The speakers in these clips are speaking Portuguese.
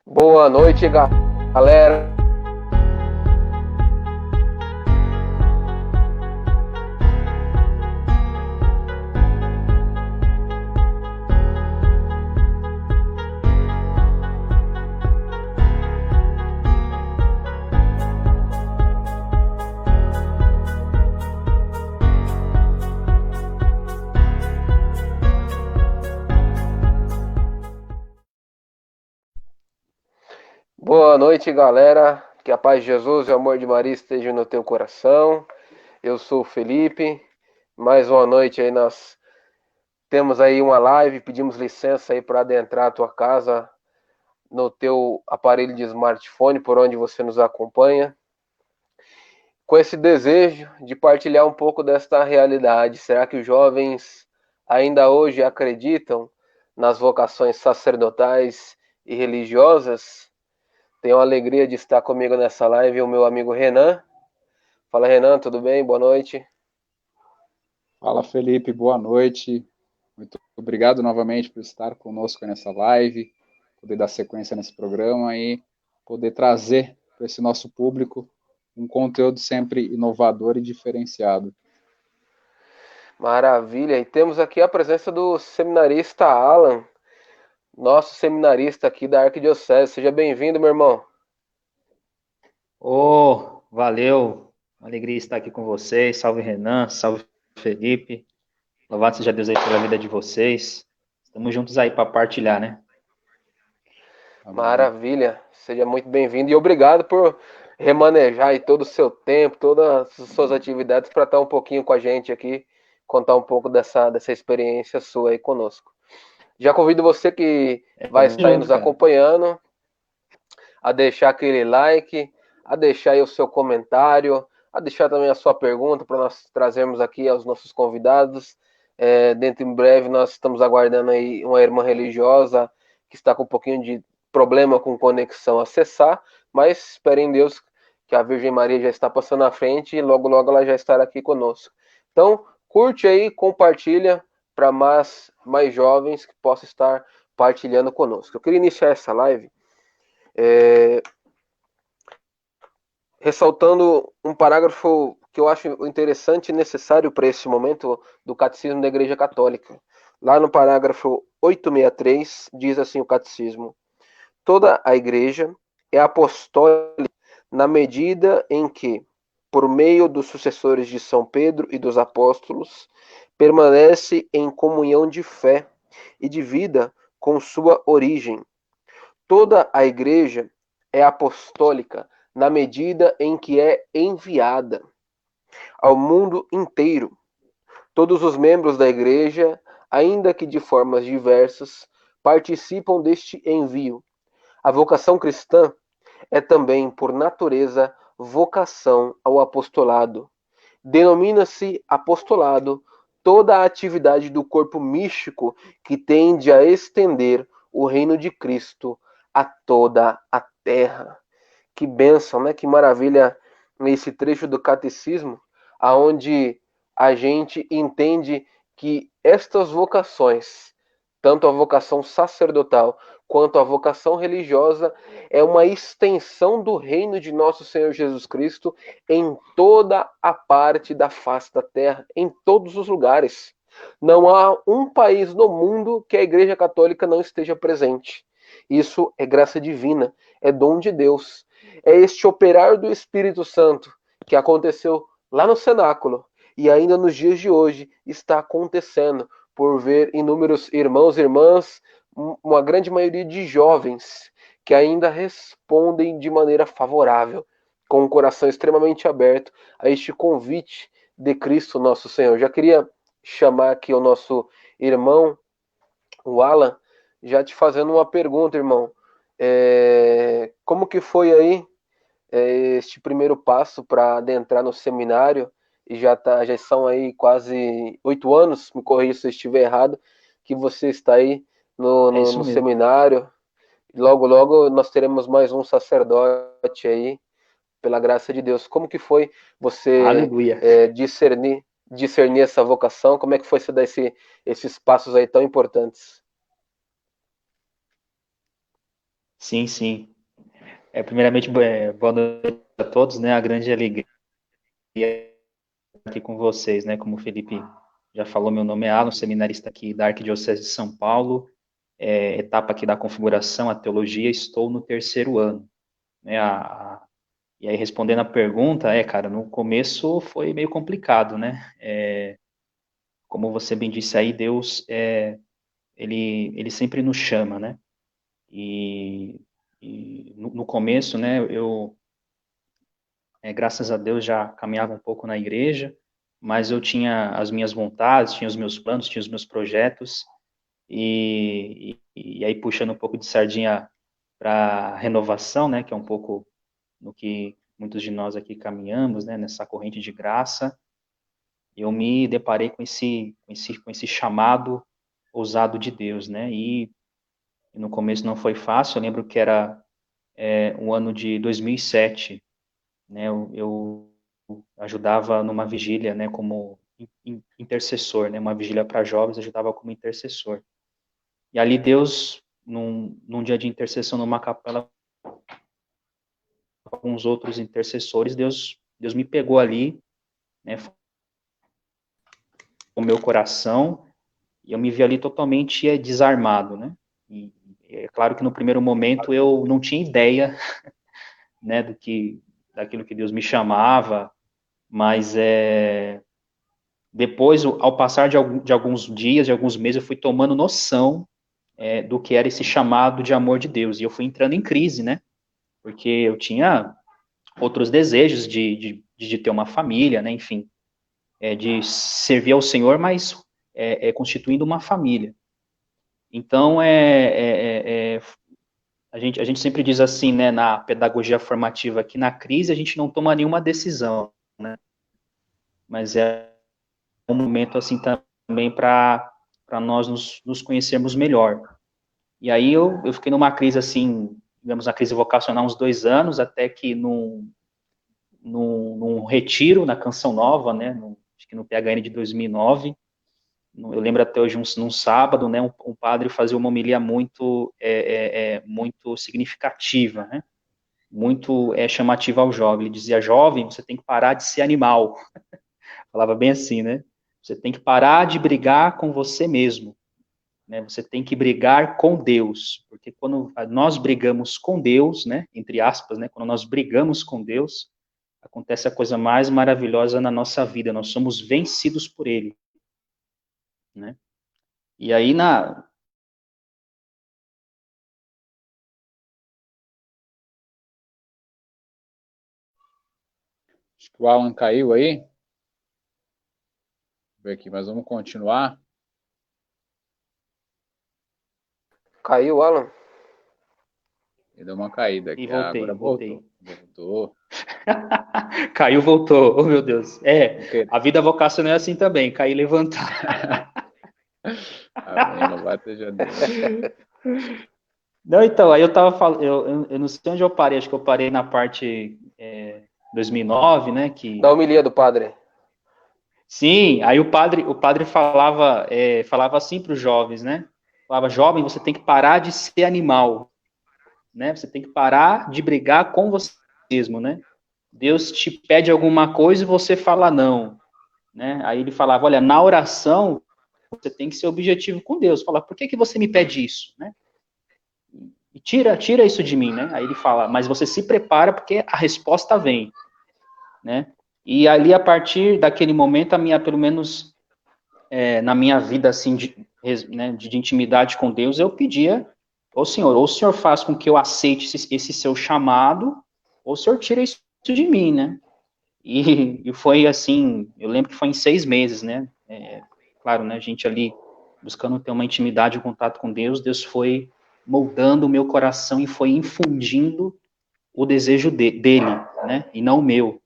Boa noite, galera. Boa noite, galera. Que a paz de Jesus e o amor de Maria estejam no teu coração. Eu sou o Felipe. Mais uma noite aí nós temos aí uma live, pedimos licença aí para adentrar a tua casa no teu aparelho de smartphone, por onde você nos acompanha, com esse desejo de partilhar um pouco desta realidade. Será que os jovens ainda hoje acreditam nas vocações sacerdotais e religiosas? Tenho a alegria de estar comigo nessa live o meu amigo Renan. Fala, Renan, tudo bem? Boa noite. Fala, Felipe, boa noite. Muito obrigado novamente por estar conosco nessa live, poder dar sequência nesse programa e poder trazer para esse nosso público um conteúdo sempre inovador e diferenciado. Maravilha. E temos aqui a presença do seminarista Alan, nosso seminarista aqui da Arquidiocese. Seja bem-vindo, meu irmão. Valeu. Uma alegria estar aqui com vocês. Salve Renan, salve Felipe. Louvado seja Deus aí pela vida de vocês. Estamos juntos aí para partilhar, né? Amém. Maravilha. Seja muito bem-vindo e obrigado por remanejar aí todo o seu tempo, todas as suas atividades para estar um pouquinho com a gente aqui, contar um pouco dessa experiência sua aí conosco. Já convido você que vai Tamo estar aí junto, nos cara. acompanhando a deixar aquele like, a deixar aí o seu comentário, a deixar também a sua pergunta para nós trazermos aqui aos nossos convidados. Dentro em breve nós estamos aguardando aí uma irmã religiosa que está com um pouquinho de problema com conexão acessar, mas espere em Deus que a Virgem Maria já está passando à frente e logo logo ela já estará aqui conosco. Então, curte aí, compartilha para mais jovens que possam estar partilhando conosco. Eu queria iniciar essa live é, ressaltando um parágrafo que eu acho interessante e necessário para esse momento do Catecismo da Igreja Católica. Lá no parágrafo 863, diz assim o Catecismo: toda a Igreja é apostólica na medida em que, por meio dos sucessores de São Pedro e dos apóstolos, permanece em comunhão de fé e de vida com sua origem. Toda a Igreja é apostólica na medida em que é enviada ao mundo inteiro. Todos os membros da Igreja, ainda que de formas diversas, participam deste envio. A vocação cristã é também, por natureza, vocação ao apostolado. Denomina-se apostolado toda a atividade do corpo místico que tende a estender o reino de Cristo a toda a terra. Que bênção, né? Que maravilha nesse trecho do catecismo, aonde a gente entende que estas vocações, tanto a vocação sacerdotal quanto a vocação religiosa, é uma extensão do reino de nosso Senhor Jesus Cristo em toda a parte da face da terra, em todos os lugares. Não há um país no mundo que a Igreja Católica não esteja presente. Isso é graça divina, é dom de Deus. É este operar do Espírito Santo que aconteceu lá no cenáculo e ainda nos dias de hoje está acontecendo por ver inúmeros irmãos e irmãs, uma grande maioria de jovens que ainda respondem de maneira favorável, com um coração extremamente aberto a este convite de Cristo nosso Senhor. Já queria chamar aqui o nosso irmão, o Alan, já te fazendo uma pergunta, irmão. Como que foi aí este primeiro passo para adentrar no seminário? E já são aí quase 8 anos, me corrija se eu estiver errado, que você está aí no, É no, isso no mesmo. seminário. Logo, logo nós teremos mais um sacerdote aí, pela graça de Deus. Como que foi você Aleluia. discernir essa vocação? Como é que foi você dar esses passos aí tão importantes? Sim, sim. Primeiramente, boa noite a todos, né? A grande alegria aqui com vocês, né? Como o Felipe já falou, meu nome é Alan, seminarista aqui da Arquidiocese de São Paulo, etapa aqui da configuração, a teologia, estou no terceiro ano, né? E aí, respondendo a pergunta, cara, no começo foi meio complicado, né? Como você bem disse aí, Deus, ele sempre nos chama, né? E no começo, né, eu graças a Deus já caminhava um pouco na igreja, mas eu tinha as minhas vontades, tinha os meus planos, tinha os meus projetos, e aí puxando um pouco de sardinha para renovação, né, que é um pouco no que muitos de nós aqui caminhamos, né, nessa corrente de graça, eu me deparei com esse chamado ousado de Deus, né, e no começo não foi fácil, eu lembro que era o ano de 2007, né, eu ajudava numa vigília, né, como intercessor, né, uma vigília para jovens, ajudava como intercessor. E ali Deus, num dia de intercessão numa capela com alguns outros intercessores, Deus me pegou ali, né, o meu coração, e eu me vi ali totalmente desarmado, né, e é claro que no primeiro momento eu não tinha ideia, né, daquilo que Deus me chamava, mas depois, ao passar de alguns dias, de alguns meses, eu fui tomando noção do que era esse chamado de amor de Deus. E eu fui entrando em crise, né? Porque eu tinha outros desejos de ter uma família, né? Enfim, de servir ao Senhor, mas constituindo uma família. Então, a gente sempre diz assim, né? Na pedagogia formativa, que na crise a gente não toma nenhuma decisão, né? Mas é um momento assim também para nós nos conhecermos melhor. E aí eu fiquei numa crise assim, digamos, na crise vocacional uns 2 anos, até que num retiro na Canção Nova, né, acho que no PHN de 2009, eu lembro até hoje, num sábado, né, um padre fazia uma homilia muito significativa, né, muito chamativa ao jovem. Ele dizia: jovem, você tem que parar de ser animal. Falava bem assim, né? Você tem que parar de brigar com você mesmo, né? Você tem que brigar com Deus, porque quando nós brigamos com Deus, né, entre aspas, né, quando nós brigamos com Deus, acontece a coisa mais maravilhosa na nossa vida. Nós somos vencidos por Ele, né? E aí Acho que o Alan caiu aí. Vou ver aqui, mas vamos continuar. Caiu, Alan? Ele deu uma caída e aqui. voltei. Agora voltou. Caiu, voltou. Oh, meu Deus. Okay. A vida vocacional é assim também, cair e levantar. Amém, louvado seja Deus. Não, então, aí eu tava falando, eu não sei onde eu parei, acho que eu parei na parte 2009, né, que... Da homilia do padre. Sim, aí o padre falava assim para os jovens, né, falava: jovem, você tem que parar de ser animal, né, você tem que parar de brigar com você mesmo, né, Deus te pede alguma coisa e você fala não, né, aí ele falava: olha, na oração, você tem que ser objetivo com Deus, fala: por que você me pede isso, né, e tira isso de mim, né? Aí ele fala: mas você se prepara porque a resposta vem, né? E ali, a partir daquele momento, pelo menos na minha vida, assim, né, de intimidade com Deus, eu pedia: ô Senhor, ou o Senhor faz com que eu aceite esse seu chamado, ou o Senhor tira isso de mim, né? E foi assim, eu lembro que foi em 6 meses, né? Claro, né, a gente ali buscando ter uma intimidade, um contato com Deus, Deus foi moldando o meu coração e foi infundindo o desejo dele, né, e não o meu,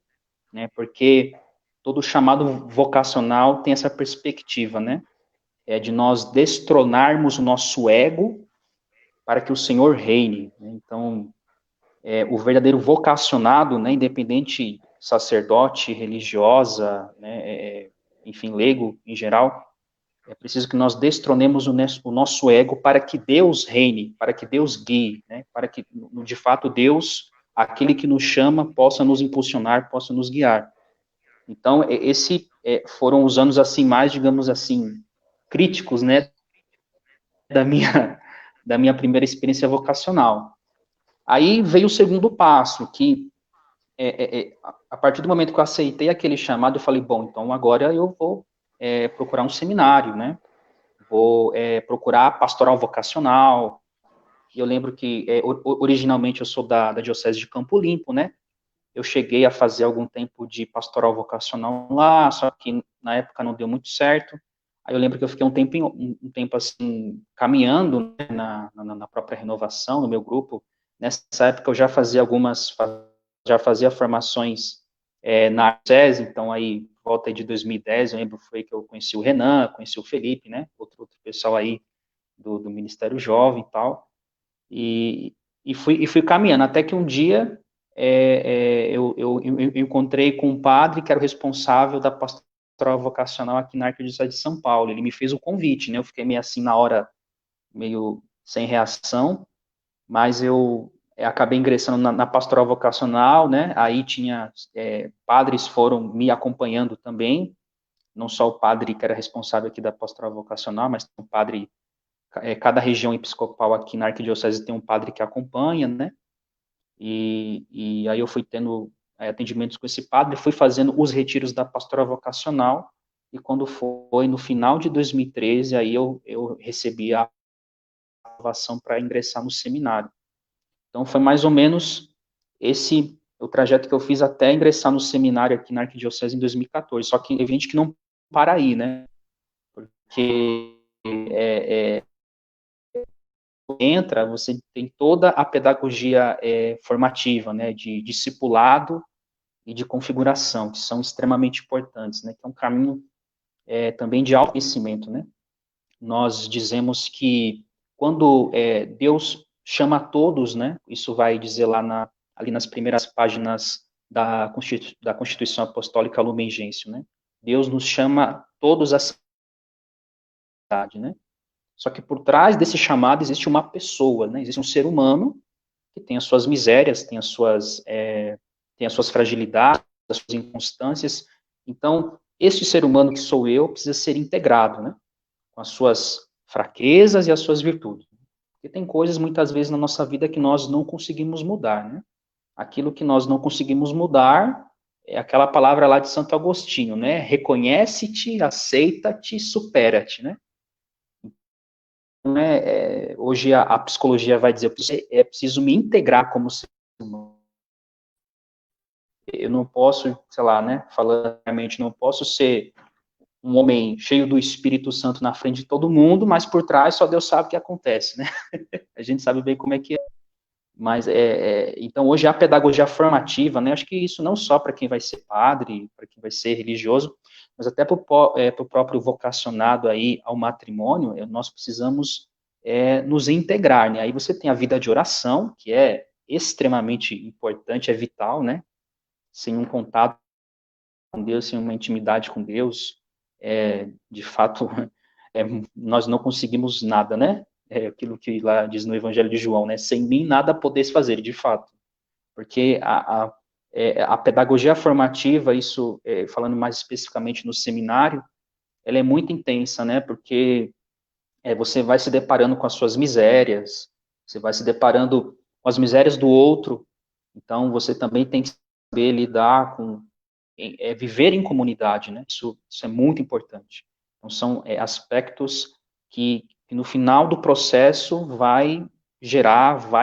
né, porque todo chamado vocacional tem essa perspectiva, né, de nós destronarmos o nosso ego para que o Senhor reine, né? Então, o verdadeiro vocacionado, né, independente sacerdote, religiosa, né, enfim, leigo em geral, É preciso que nós destronemos o nosso ego para que Deus reine, para que Deus guie, né? Para que, de fato, Deus, aquele que nos chama, possa nos impulsionar, possa nos guiar. Então, foram os anos, assim, mais, digamos assim, críticos, né? Da minha primeira experiência vocacional. Aí veio o segundo passo, que a partir do momento que eu aceitei aquele chamado, eu falei, bom, então agora eu vou procurar um seminário, né? Vou procurar pastoral vocacional. E eu lembro que, originalmente, eu sou da Diocese de Campo Limpo, né? Eu cheguei a fazer algum tempo de pastoral vocacional lá, só que na época não deu muito certo. Aí eu lembro que eu fiquei um tempo assim, caminhando, né, na própria renovação, no meu grupo. Nessa época eu já fazia formações na Arcese, então aí, volta aí de 2010, eu lembro foi que eu conheci o Renan, conheci o Felipe, né, outro pessoal aí do Ministério Jovem e tal, e fui caminhando, até que um dia eu encontrei com um padre que era o responsável da pastoral vocacional aqui na Arquidiocese de São Paulo. Ele me fez o convite, né? Eu fiquei meio assim na hora, meio sem reação, mas eu acabei ingressando na pastoral vocacional, né? Aí tinha padres foram me acompanhando também, não só o padre que era responsável aqui da pastoral vocacional, mas um padre, cada região episcopal aqui na Arquidiocese tem um padre que acompanha, né? E aí eu fui tendo atendimentos com esse padre, fui fazendo os retiros da pastoral vocacional, e quando foi no final de 2013, aí eu recebi a aprovação para ingressar no seminário. Então foi mais ou menos o trajeto que eu fiz até ingressar no seminário aqui na Arquidiocese em 2014, só que é evidente que não para aí, né, porque entra, você tem toda a pedagogia formativa, né, de discipulado e de configuração, que são extremamente importantes, né, que é um caminho também de autoconhecimento, né. Nós dizemos que quando Deus chama a todos, né, isso vai dizer lá ali nas primeiras páginas da Constituição Apostólica Lumen Gentium, né, Deus nos chama todos à santidade, né. Só que por trás desse chamado existe uma pessoa, né? Existe um ser humano que tem as suas misérias, tem as suas fragilidades, as suas inconstâncias. Então, esse ser humano que sou eu precisa ser integrado, né? Com as suas fraquezas e as suas virtudes. Porque tem coisas, muitas vezes, na nossa vida que nós não conseguimos mudar, né? Aquilo que nós não conseguimos mudar é aquela palavra lá de Santo Agostinho, né? Reconhece-te, aceita-te, supera-te, né? Hoje a psicologia vai dizer que é preciso me integrar como ser humano. Eu não posso, sei lá, né, falando realmente, não posso ser um homem cheio do Espírito Santo na frente de todo mundo, mas por trás só Deus sabe o que acontece, né? A gente sabe bem como é que é. Mas, então, hoje a pedagogia formativa, né, acho que isso não só para quem vai ser padre, para quem vai ser religioso, mas até para o próprio vocacionado aí ao matrimônio, nós precisamos nos integrar, né? Aí você tem a vida de oração, que é extremamente importante, é vital, né? Sem um contato com Deus, sem uma intimidade com Deus, de fato, nós não conseguimos nada, né? É aquilo que lá diz no Evangelho de João, né? Sem mim nada podeis fazer, de fato. Porque a pedagogia formativa, isso, falando mais especificamente no seminário, ela é muito intensa, né? Porque você vai se deparando com as suas misérias, você vai se deparando com as misérias do outro, então você também tem que saber lidar com, viver em comunidade, né? Isso é muito importante. Então são aspectos que no final do processo vai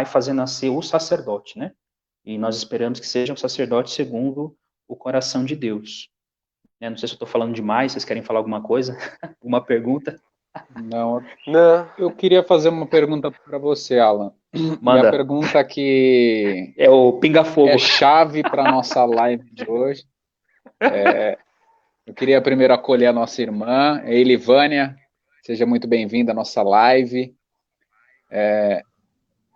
fazer nascer o sacerdote, né? E nós esperamos que seja um sacerdote segundo o coração de Deus. Não sei se eu estou falando demais, vocês querem falar alguma coisa? Uma pergunta? Não, Não. eu queria fazer uma pergunta para você, Alan. E a Manda. pergunta que É o pinga-fogo. é chave para a nossa live de hoje. Eu queria primeiro acolher a nossa irmã, a Elivânia. Seja muito bem-vinda à nossa live.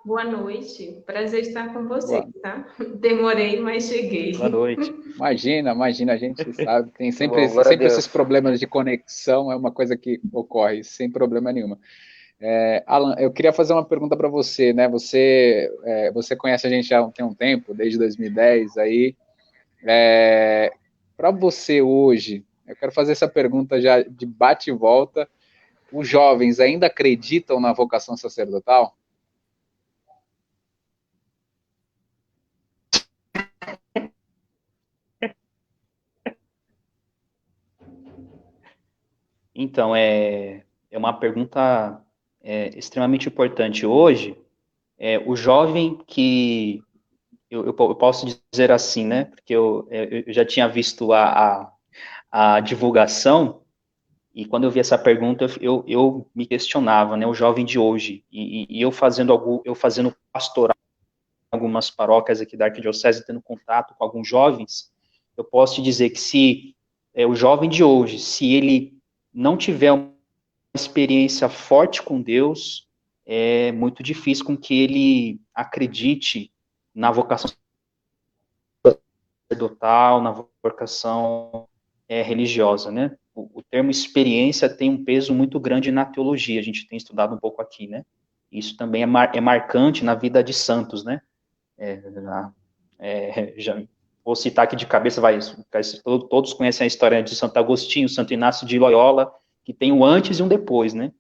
Boa noite. Prazer estar com vocês, tá? Demorei, mas cheguei. Boa noite. Imagina, a gente sabe, tem Bom, glória a sempre esses Deus. problemas de conexão, é uma coisa que ocorre sem problema nenhum. Alan, eu queria fazer uma pergunta para você, né? Você conhece a gente já tem um tempo, desde 2010 aí. Para você hoje, eu quero fazer essa pergunta já de bate e volta. Os jovens ainda acreditam na vocação sacerdotal? Então, é uma pergunta extremamente importante hoje. O jovem que, eu posso dizer assim, né, porque eu já tinha visto a divulgação, e quando eu vi essa pergunta, eu me questionava, né, o jovem de hoje, e eu fazendo pastoral em algumas paróquias aqui da Arquidiocese, tendo contato com alguns jovens, eu posso te dizer que se o jovem de hoje, se ele não tiver uma experiência forte com Deus, é muito difícil com que ele acredite na vocação sacerdotal, na vocação religiosa, né? O termo experiência tem um peso muito grande na teologia, a gente tem estudado um pouco aqui, né? Isso também é marcante na vida de santos, né? Já vou citar aqui de cabeça, todos conhecem a história de Santo Agostinho, Santo Inácio de Loyola, que tem um antes e um depois, né?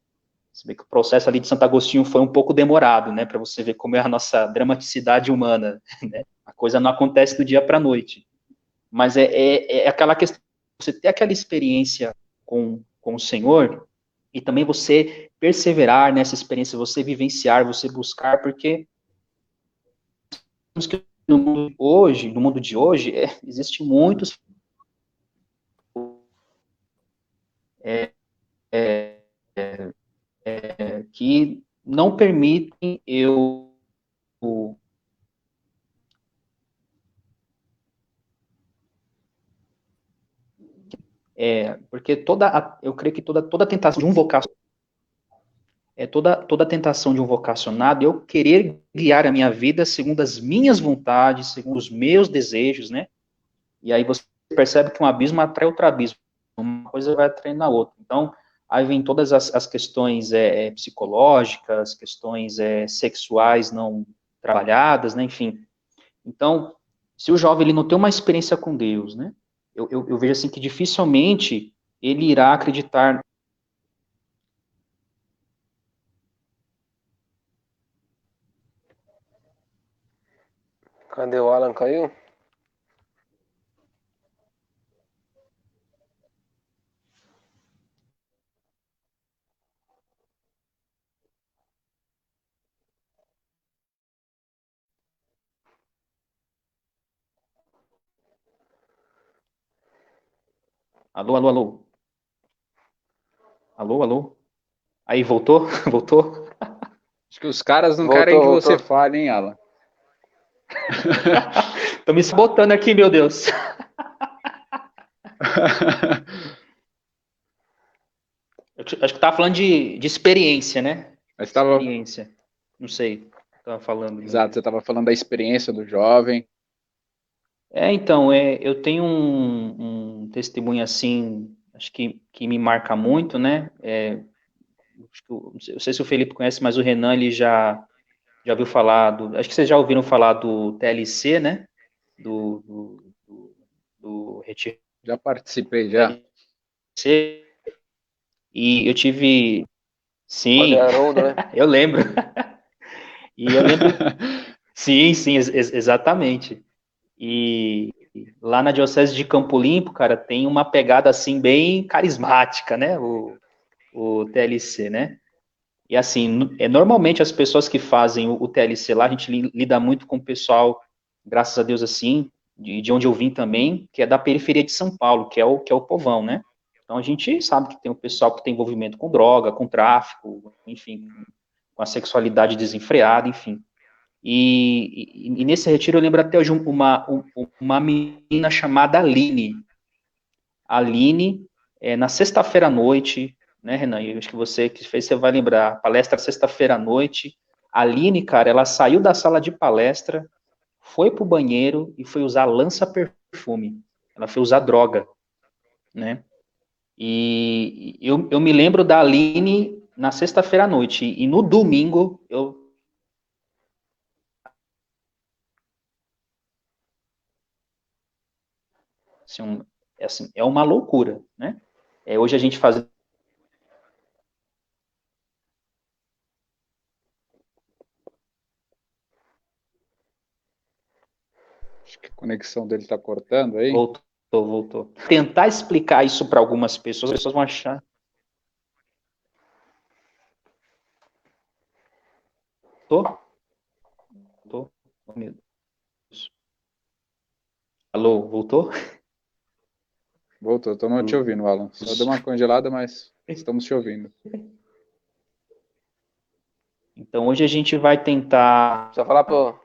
Você vê que o processo ali de Santo Agostinho foi um pouco demorado, né? Para você ver como é a nossa dramaticidade humana, né? A coisa não acontece do dia para a noite. Mas é aquela questão, você ter aquela experiência com o Senhor, e também você perseverar nessa experiência, você vivenciar, você buscar, porque no mundo de hoje, existe muitos que não permitem porque eu creio que toda tentação de um vocacionado, toda tentação de um vocacionado, eu querer guiar a minha vida segundo as minhas vontades, segundo os meus desejos, né? E aí você percebe que um abismo atrai outro abismo, uma coisa vai atraindo a outra. Então, aí vem todas as questões psicológicas, questões sexuais não trabalhadas, né? Enfim. Então, se o jovem ele não tem uma experiência com Deus, né? Eu vejo assim que dificilmente ele irá acreditar. Cadê o Alan? Caiu? Alô, alô, alô. Alô, alô. Aí, voltou? Voltou? Acho que os caras não querem Voltou, que você voltou. fale, hein, Alan? Tô me sabotando aqui, meu Deus. Acho que tava falando de experiência, né? Mas estava, Experiência. Não sei. Tava falando. exato, você estava falando da experiência do jovem. Então, eu tenho um testemunho assim, acho que me marca muito, né? Não sei se o Felipe conhece, mas o Renan, ele já ouviu falar acho que vocês já ouviram falar do TLC, né? Do Retiro Já participei, já. TLC. E eu tive, Padre sim, Haroldo, né? eu lembro. E eu lembro, sim, sim, exatamente. E lá na Diocese de Campo Limpo, cara, tem uma pegada assim bem carismática, né? O TLC, né? E assim, normalmente as pessoas que fazem o TLC lá, a gente lida muito com o pessoal, graças a Deus, assim, de onde eu vim também, que é da periferia de São Paulo, que é o povão, né? Então a gente sabe que tem o pessoal que tem envolvimento com droga, com tráfico, enfim, com a sexualidade desenfreada, enfim. E nesse retiro eu lembro até hoje uma menina chamada Aline. A Aline, na sexta-feira à noite, né, Renan? Eu acho que você que fez, você vai lembrar. Palestra sexta-feira à noite. A Aline, cara, ela saiu da sala de palestra, foi pro banheiro e foi usar lança-perfume. Ela foi usar droga, né? E eu me lembro da Aline na sexta-feira à noite. E no domingo, assim, é uma loucura, né? Hoje a gente faz... Acho que a conexão dele está cortando aí. Voltou. Tentar explicar isso para algumas pessoas, as pessoas vão achar... Tô? Oh, meu Deus. Alô, voltou? Voltou, estou não te ouvindo, Alan. Só deu uma congelada, mas estamos te ouvindo. Então, hoje a gente vai tentar... Só falar pro...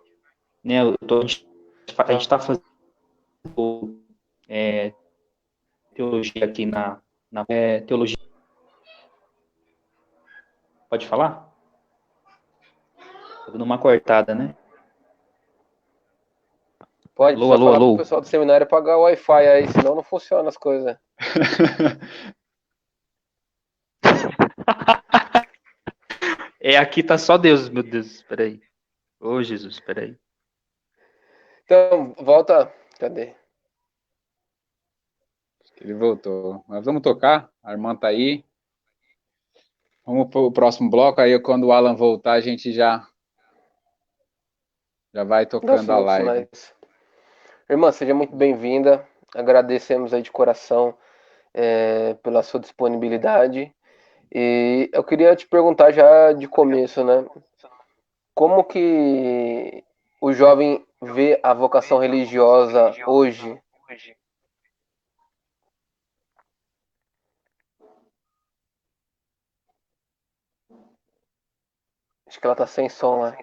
Né, a gente está fazendo teologia aqui na teologia. Pode falar? Tô dando uma cortada, né? Pode, alô, só alô, falar alô. pro pessoal do seminário pagar o Wi-Fi aí, senão não funciona as coisas. Aqui tá só Deus, meu Deus, espera aí. Ô, Jesus, espera aí. Então, volta. Cadê? Ele voltou. Mas vamos tocar. A irmã tá aí. Vamos pro próximo bloco. Aí quando o Alan voltar, a gente já vai tocando a live. Irmã, seja muito bem-vinda. Agradecemos aí de coração pela sua disponibilidade. E eu queria te perguntar já de começo, né? Como que o jovem vê a vocação religiosa hoje? Acho que ela tá sem som lá.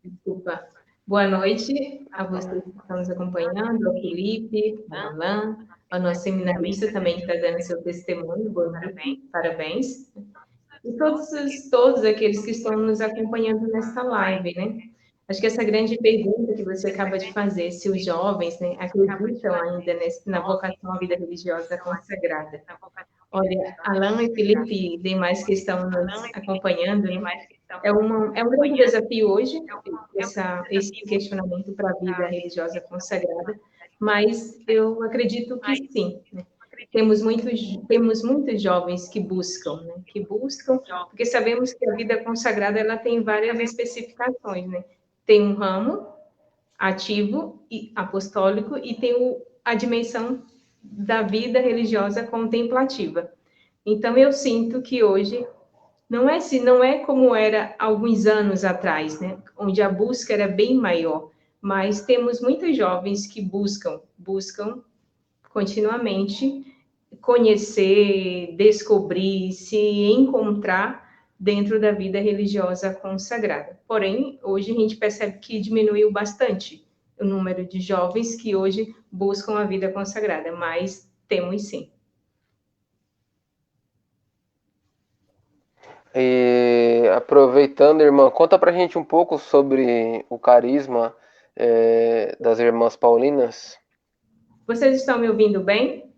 Desculpa. Boa noite a vocês que estão nos acompanhando, ao Felipe, ao Alan, ao nosso seminarista também que está dando seu testemunho. Parabéns. E todos aqueles que estão nos acompanhando nesta live, né? Acho que essa grande pergunta que você acaba de fazer, se os jovens, né, acreditam ainda na vocação à vida religiosa consagrada. Olha, Alan e Felipe e demais que estão nos acompanhando, né? É um grande desafio hoje, esse questionamento para a vida religiosa consagrada, mas eu acredito que sim, né? Temos muitos jovens que buscam, né? Porque sabemos que a vida consagrada ela tem várias especificações, né? Tem um ramo ativo e apostólico e tem a dimensão da vida religiosa contemplativa. Então eu sinto que hoje não é como era alguns anos atrás, né? Onde a busca era bem maior, mas temos muitos jovens que buscam continuamente conhecer, descobrir, se encontrar dentro da vida religiosa consagrada. Porém, hoje a gente percebe que diminuiu bastante o número de jovens que hoje buscam a vida consagrada, mas temos sim. E aproveitando, irmã, conta pra gente um pouco sobre o carisma das irmãs paulinas. Vocês estão me ouvindo bem?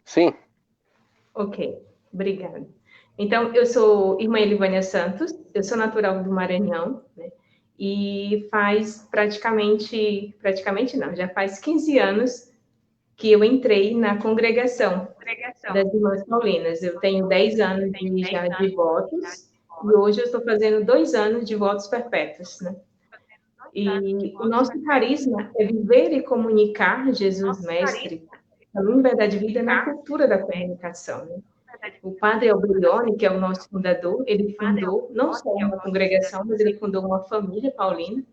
Sim. Ok, obrigada. Então, eu sou irmã Elivânia Santos, eu sou natural do Maranhão, né? E já faz 15 anos que eu entrei na congregação das Irmãs Paulinas. Eu tenho 10 anos já de votos e hoje eu estou fazendo 2 anos de votos perpétuos, né? E o nosso carisma é viver e comunicar Jesus Mestre, a liberdade de vida na cultura da comunicação, né? O padre Alberione, que é o nosso fundador, ele fundou não só uma congregação, mas ele fundou uma família paulina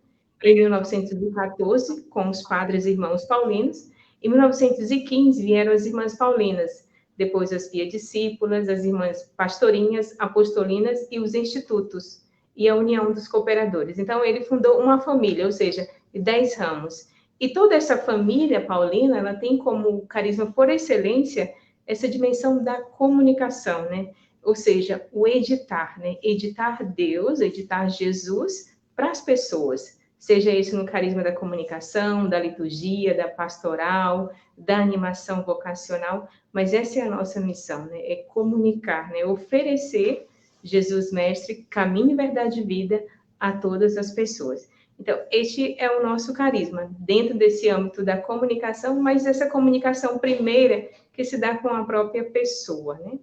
em 1914, com os padres e irmãos paulinos. Em 1915 vieram as irmãs paulinas, depois as discípulas, as irmãs pastorinhas, apostolinas e os institutos, e a União dos Cooperadores. Então, ele fundou uma família, ou seja, de 10 ramos. E toda essa família paulina, ela tem como carisma por excelência essa dimensão da comunicação, né? ou seja, o editar, né? Editar Deus, editar Jesus para as pessoas, seja isso no carisma da comunicação, da liturgia, da pastoral, da animação vocacional, mas essa é a nossa missão, né? É comunicar, né? Oferecer Jesus Mestre, caminho, verdade e vida a todas as pessoas. Então, este é o nosso carisma, dentro desse âmbito da comunicação, mas essa comunicação primeira que se dá com a própria pessoa, né?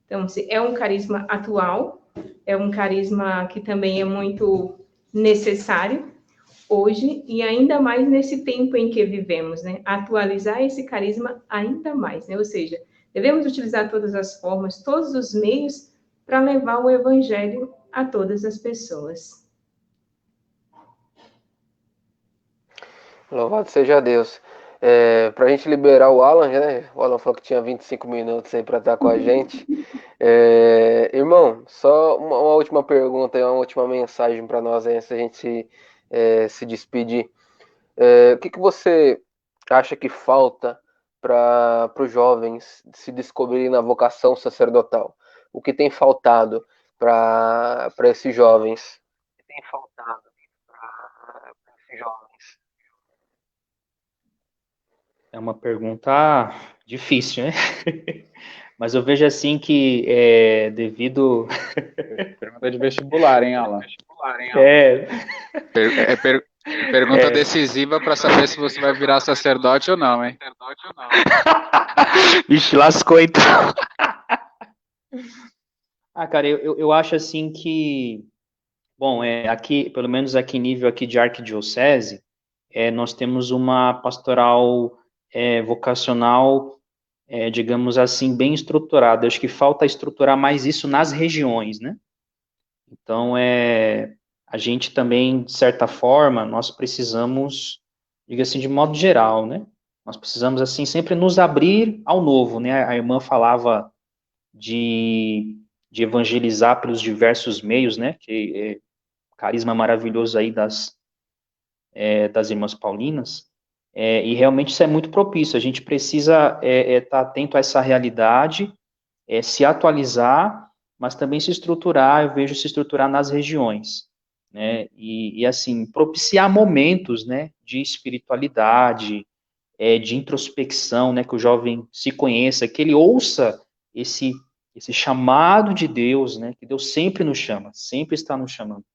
Então, é um carisma atual, é um carisma que também é muito necessário hoje, e ainda mais nesse tempo em que vivemos, né? Atualizar esse carisma ainda mais, né? Ou seja, devemos utilizar todas as formas, todos os meios para levar o evangelho a todas as pessoas. Louvado seja Deus. Para a gente liberar o Alan, né? O Alan falou que tinha 25 minutos aí para estar com a gente. Irmão, só uma última pergunta e uma última mensagem para nós aí, antes da gente se despedir. O que você acha que falta para os jovens se descobrirem na vocação sacerdotal? O que tem faltado para esses jovens? O que tem faltado para esses jovens? É uma pergunta difícil, né? Mas eu vejo assim que devido... Pergunta de vestibular, hein, Alan? Pergunta decisiva para saber se você vai virar sacerdote ou não, hein? Vixe, lascou então. Cara, eu acho assim que... Bom, aqui, pelo menos aqui nível aqui de arquidiocese, nós temos uma pastoral vocacional, digamos assim, bem estruturada. Acho que falta estruturar mais isso nas regiões, né? Então, a gente também, de certa forma, nós precisamos, diga assim, de modo geral, né? Nós precisamos, assim, sempre nos abrir ao novo, né? A irmã falava de evangelizar pelos diversos meios, né? Que carisma maravilhoso aí das irmãs paulinas, e realmente isso é muito propício. A gente precisa estar atento a essa realidade, se atualizar, mas também se estruturar. Eu vejo se estruturar nas regiões, né? E assim, propiciar momentos, né, de espiritualidade, de introspecção, né, que o jovem se conheça, que ele ouça esse chamado de Deus, né, que Deus sempre nos chama, sempre está nos chamando.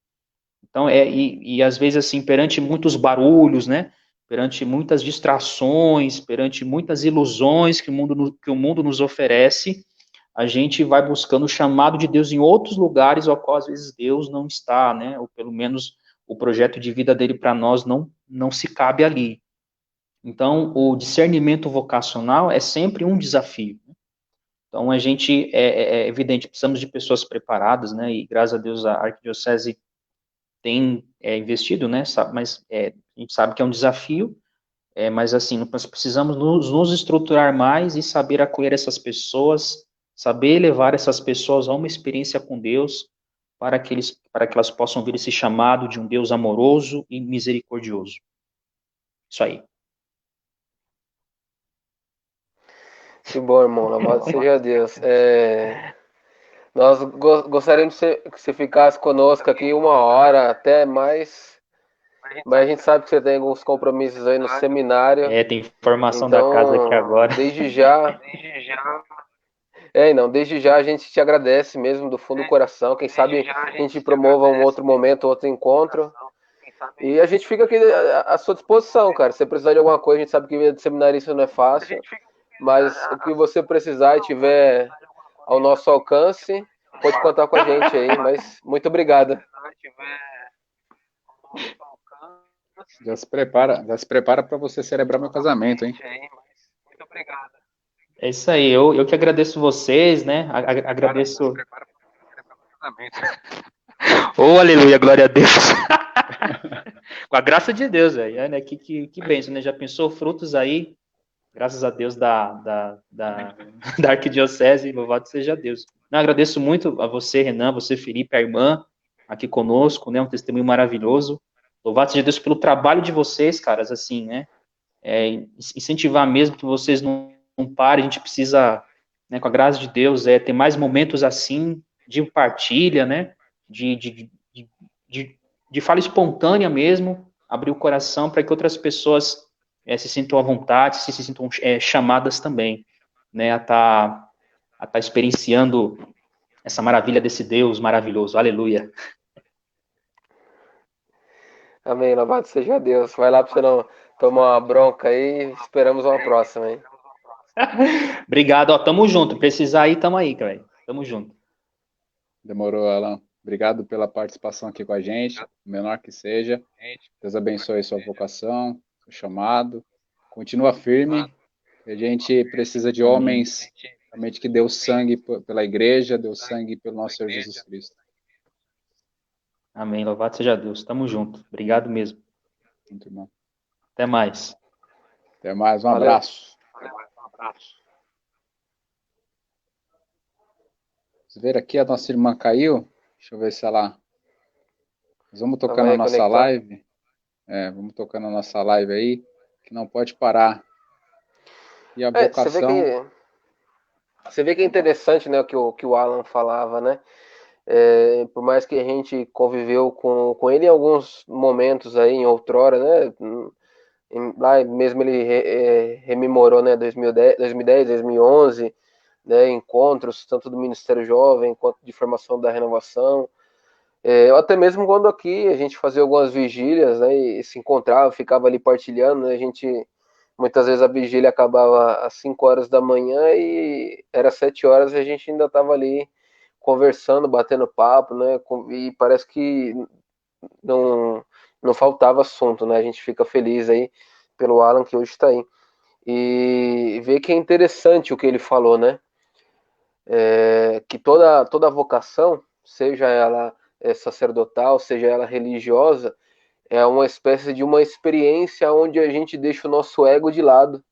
Então, e às vezes, assim, perante muitos barulhos, né, perante muitas distrações, perante muitas ilusões que o mundo nos oferece, a gente vai buscando o chamado de Deus em outros lugares, ao qual às vezes Deus não está, né, ou pelo menos o projeto de vida dele para nós não se cabe ali. Então, o discernimento vocacional é sempre um desafio. Então, a gente, é evidente, precisamos de pessoas preparadas, né, e graças a Deus a Arquidiocese tem investido, né, mas a gente sabe que é um desafio, mas assim, nós precisamos nos estruturar mais e saber acolher essas pessoas, saber levar essas pessoas a uma experiência com Deus, para que elas possam ver esse chamado de um Deus amoroso e misericordioso. Isso aí. Que bom, irmão. Louvado seja Deus. Nós gostaríamos que você ficasse conosco aqui 1 hora, até mais. Mas a gente sabe que você tem alguns compromissos aí no seminário. Tem formação da casa aqui agora. Desde já. Desde já a gente te agradece mesmo do fundo do coração. Quem sabe a gente promova um outro momento, outro encontro. E a gente fica aqui à sua disposição, cara. Se você precisar de alguma coisa, a gente sabe que vida de seminarista não é fácil. Mas o que você precisar e tiver ao nosso alcance, pode contar com a gente aí. Mas muito obrigado. Já se prepara para você celebrar meu casamento, hein? Muito obrigado. É isso aí, eu que agradeço vocês, né? Agradeço. Oh, aleluia, glória a Deus. Com a graça de Deus, velho, né? Que bênção, né? Já pensou frutos aí, graças a Deus, da Arquidiocese, louvado seja Deus. Não, agradeço muito a você, Renan, você, Felipe, a irmã, aqui conosco, né? Um testemunho maravilhoso. Louvado seja Deus pelo trabalho de vocês, caras, assim, né? Incentivar mesmo que vocês não parem, a gente precisa, né, com a graça de Deus, ter mais momentos assim, de partilha, né, de fala espontânea mesmo, abrir o coração para que outras pessoas se sintam à vontade, se sintam chamadas também, né, a tá experienciando essa maravilha desse Deus maravilhoso. Aleluia. Amém, louvado seja Deus. Vai lá para você não tomar uma bronca aí. Esperamos uma próxima, hein? Obrigado, ó, tamo junto. Precisar aí, tamo aí, velho. Tamo junto. Demorou, Alan. Obrigado pela participação aqui com a gente, menor que seja. Deus abençoe sua vocação, seu chamado. Continua firme. A gente precisa de homens realmente que deu sangue pela igreja, deu sangue pelo nosso Senhor Jesus Cristo. Amém, louvado seja Deus. Tamo junto. Obrigado mesmo. Muito bom. Até mais. Até mais, um Valeu. abraço. Vamos ver aqui, a nossa irmã caiu. Deixa eu ver se ela... Nós vamos tocar na nossa live. Vamos tocar na nossa live aí, que não pode parar. E a vocação... Você vê que é interessante, né, o que o Alan falava, né? Por mais que a gente conviveu com ele em alguns momentos aí, em outrora, né? Lá mesmo ele rememorou, né, 2010, 2011, né, encontros tanto do Ministério Jovem quanto de formação da renovação. Ou até mesmo quando aqui a gente fazia algumas vigílias, né, e se encontrava, ficava ali partilhando, né, a gente... Muitas vezes a vigília acabava às 5 horas da manhã e era 7 horas e a gente ainda estava ali conversando, batendo papo, né? E parece que não faltava assunto, né? A gente fica feliz aí pelo Alan que hoje está aí. E ver que é interessante o que ele falou, né? Que toda vocação, seja ela sacerdotal, seja ela religiosa, é uma espécie de uma experiência onde a gente deixa o nosso ego de lado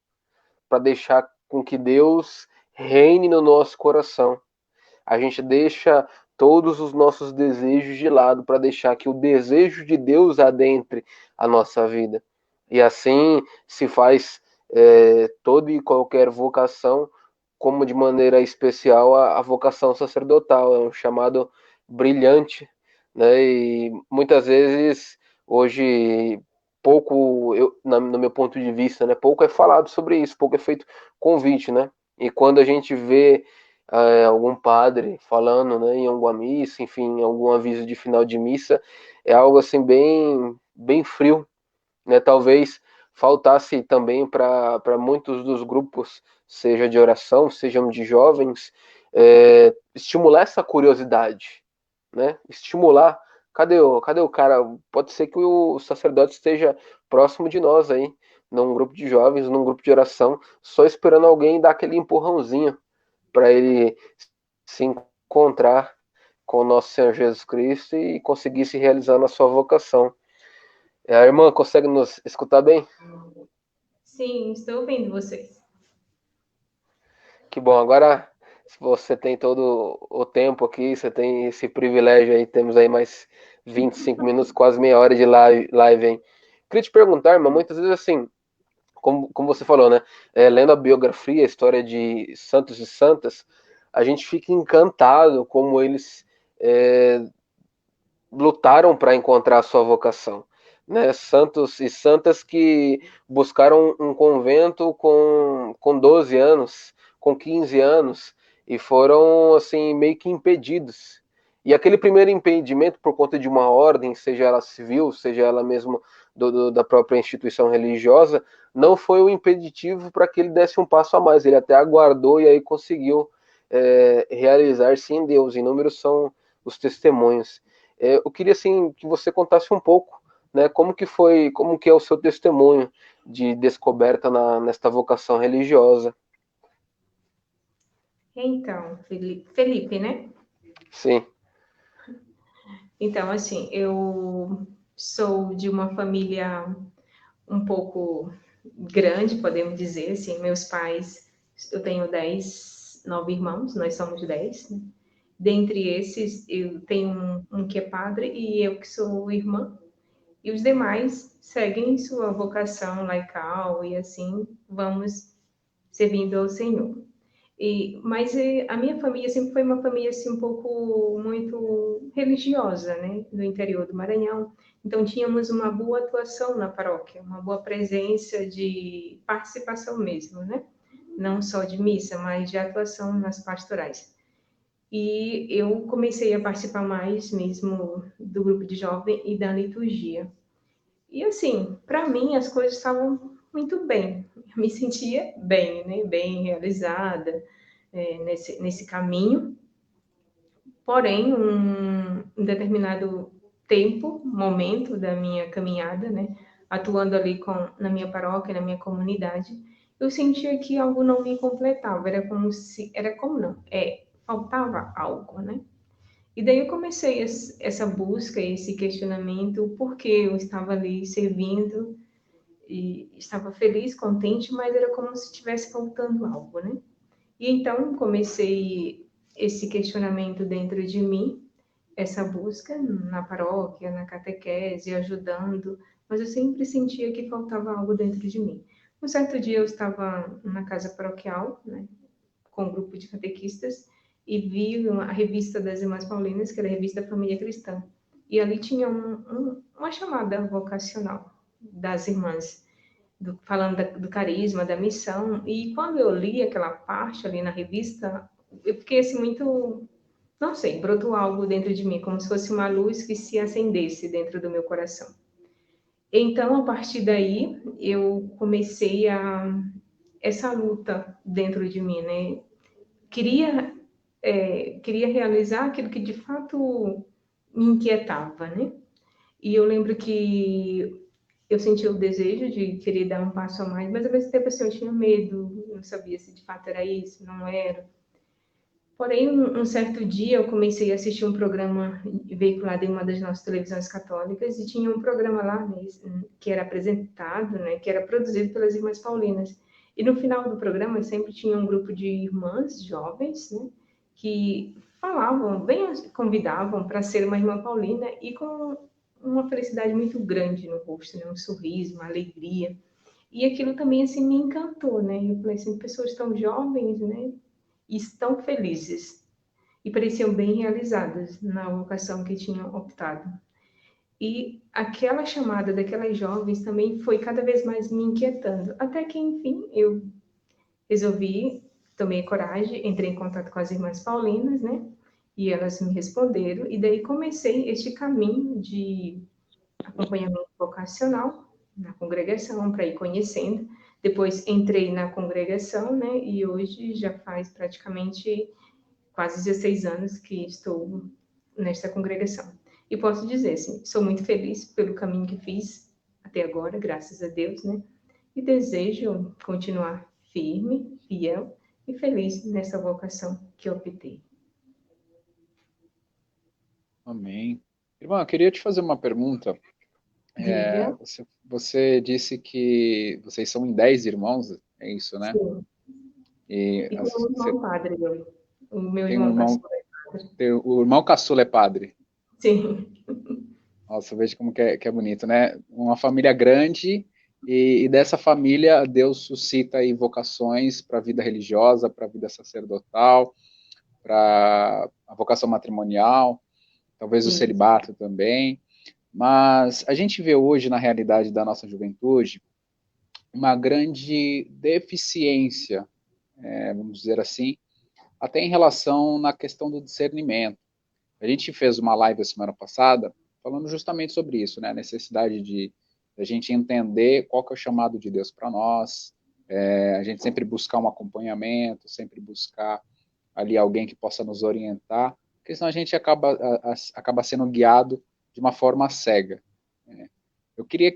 para deixar com que Deus reine no nosso coração. A gente deixa todos os nossos desejos de lado para deixar que o desejo de Deus adentre a nossa vida. E assim se faz toda e qualquer vocação, como de maneira especial a vocação sacerdotal. É um chamado brilhante, né? E muitas vezes hoje pouco, no meu ponto de vista, né, pouco é falado sobre isso, pouco é feito convite, né? E quando a gente vê algum padre falando, né, em alguma missa, enfim, em algum aviso de final de missa, é algo assim bem frio, né? Talvez faltasse também para muitos dos grupos, seja de oração, sejam de jovens, estimular essa curiosidade, né? Estimular. Cadê o cara? Pode ser que o sacerdote esteja próximo de nós aí, num grupo de jovens, num grupo de oração, só esperando alguém dar aquele empurrãozinho para ele se encontrar com o nosso Senhor Jesus Cristo e conseguir se realizar na sua vocação. A irmã consegue nos escutar bem? Sim, estou ouvindo vocês. Que bom. Agora, se você tem todo o tempo aqui, você tem esse privilégio aí, temos aí mais 25 minutos, quase meia hora de live, hein? Queria te perguntar, irmã, muitas vezes assim, como você falou, né? Lendo a biografia, a história de santos e santas, a gente fica encantado como eles lutaram para encontrar a sua vocação, né? Santos e santas que buscaram um convento com 12 anos, com 15 anos, e foram, assim, meio que impedidos. E aquele primeiro impedimento, por conta de uma ordem, seja ela civil, seja ela mesmo da própria instituição religiosa, não foi o impeditivo para que ele desse um passo a mais. Ele até aguardou e aí conseguiu realizar-se em Deus. Inúmeros são os testemunhos. Eu queria assim que você contasse um pouco, né, como que é o seu testemunho de descoberta nesta vocação religiosa. Então, Felipe, né? Sim. Então, assim, eu sou de uma família um pouco grande, podemos dizer, assim, meus pais, eu tenho 9 irmãos, nós somos 10, né? Dentre esses, eu tenho um que é padre e eu que sou irmã, e os demais seguem sua vocação laical e assim vamos servindo ao Senhor. Mas a minha família sempre foi uma família assim, um pouco muito religiosa, né, do interior do Maranhão. Então tínhamos uma boa atuação na paróquia, uma boa presença de participação mesmo, né? Não só de missa, mas de atuação nas pastorais. E eu comecei a participar mais mesmo do grupo de jovem e da liturgia. E assim, para mim as coisas estavam muito bem. Eu me sentia bem, né? Bem realizada nesse caminho. Porém, um determinado tempo, momento da minha caminhada, né? Atuando ali na minha paróquia, na minha comunidade, eu sentia que algo não me completava. Era como não, faltava algo, né? E daí eu comecei essa busca, esse questionamento, por que eu estava ali servindo e estava feliz, contente, mas era como se estivesse faltando algo, né? E então comecei esse questionamento dentro de mim, essa busca na paróquia, na catequese, ajudando, mas eu sempre sentia que faltava algo dentro de mim. Um certo dia eu estava na casa paroquial, né, com um grupo de catequistas, e vi a revista das Irmãs Paulinas, que era a revista Família Cristã. E ali tinha uma chamada vocacional das irmãs, falando do carisma, da missão. E quando eu li aquela parte ali na revista, eu fiquei assim muito, não sei, brotou algo dentro de mim, como se fosse uma luz que se acendesse dentro do meu coração. Então, a partir daí, eu comecei essa luta dentro de mim, né? Queria, queria realizar aquilo que de fato me inquietava, né? E eu lembro que eu sentia o desejo de querer dar um passo a mais, mas ao mesmo tempo assim, eu tinha medo, não sabia se de fato era isso, não era. Porém, um certo dia eu comecei a assistir um programa veiculado em uma das nossas televisões católicas e tinha um programa lá que era apresentado, né, que era produzido pelas Irmãs Paulinas. E no final do programa sempre tinha um grupo de irmãs jovens, né, que falavam, bem convidavam para ser uma irmã paulina e com uma felicidade muito grande no rosto, né, um sorriso, uma alegria. E aquilo também assim me encantou, né? Eu falei assim, pessoas tão jovens, né? E estão felizes e pareciam bem realizadas na vocação que tinham optado. E aquela chamada daquelas jovens também foi cada vez mais me inquietando, até que, enfim, eu resolvi, tomei coragem, entrei em contato com as irmãs Paulinas, né? E elas me responderam, e daí comecei este caminho de acompanhamento vocacional na congregação, para ir conhecendo. Depois entrei na congregação, né? E hoje já faz praticamente quase 16 anos que estou nesta congregação. E posso dizer, assim, sou muito feliz pelo caminho que fiz até agora, graças a Deus, né? E desejo continuar firme, fiel e feliz nessa vocação que optei. Amém. Irmã, eu queria te fazer uma pergunta. Você disse que vocês são em 10 irmãos, é isso, né? Sim. E com o irmão padre, o meu tem irmão irmão, caçula é padre. o irmão caçula é padre. Sim. Nossa, veja como que é bonito, né? Uma família grande e dessa família Deus suscita aí vocações para a vida religiosa, para a vida sacerdotal, para a vocação matrimonial, talvez o celibato também. Mas a gente vê hoje, na realidade da nossa juventude, uma grande deficiência, vamos dizer assim, até em relação na questão do discernimento. A gente fez uma live a semana passada falando justamente sobre isso, né? A necessidade de a gente entender qual que é o chamado de Deus para nós, a gente sempre buscar um acompanhamento, sempre buscar ali alguém que possa nos orientar, porque senão a gente acaba sendo guiado de uma forma cega. Né? Eu queria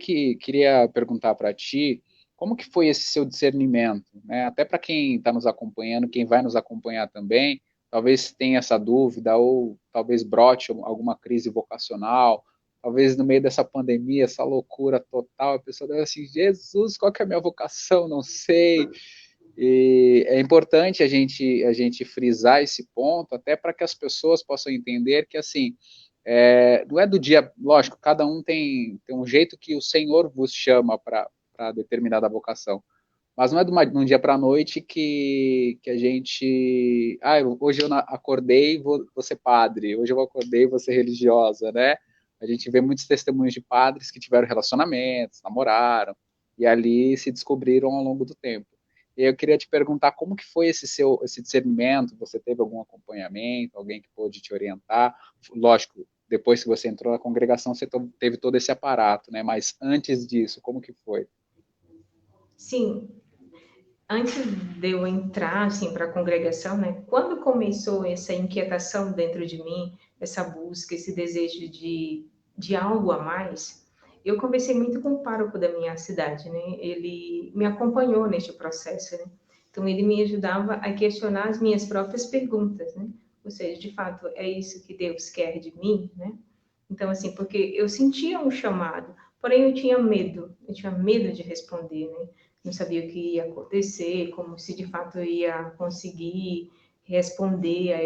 perguntar para ti como que foi esse seu discernimento, né? Até para quem está nos acompanhando, quem vai nos acompanhar também, talvez tenha essa dúvida ou talvez brote alguma crise vocacional, talvez no meio dessa pandemia, essa loucura total, a pessoa deve assim, Jesus, qual que é a minha vocação? Não sei. E é importante a gente frisar esse ponto, até para que as pessoas possam entender que, assim, não é do dia, lógico, cada um tem um jeito que o Senhor vos chama para determinada vocação, Mas não é de um dia para a noite que a gente... hoje eu acordei e vou ser padre, hoje eu acordei e vou ser religiosa, né? A gente vê muitos testemunhos de padres que tiveram relacionamentos, namoraram, e ali se descobriram ao longo do tempo. E eu queria te perguntar como que foi esse discernimento, você teve algum acompanhamento, alguém que pôde te orientar? Lógico, depois que você entrou na congregação, você teve todo esse aparato, né? Mas antes disso, como que foi? Sim, antes de eu entrar assim para a congregação, né? Quando começou essa inquietação dentro de mim, essa busca, esse desejo de algo a mais, eu conversei muito com o pároco da minha cidade, né? Ele me acompanhou neste processo, né? Então ele me ajudava a questionar as minhas próprias perguntas, né? Ou seja, de fato, é isso que Deus quer de mim, né? Então, assim, porque eu sentia um chamado, porém eu tinha medo de responder, né? Não sabia o que ia acontecer, como se de fato eu ia conseguir responder a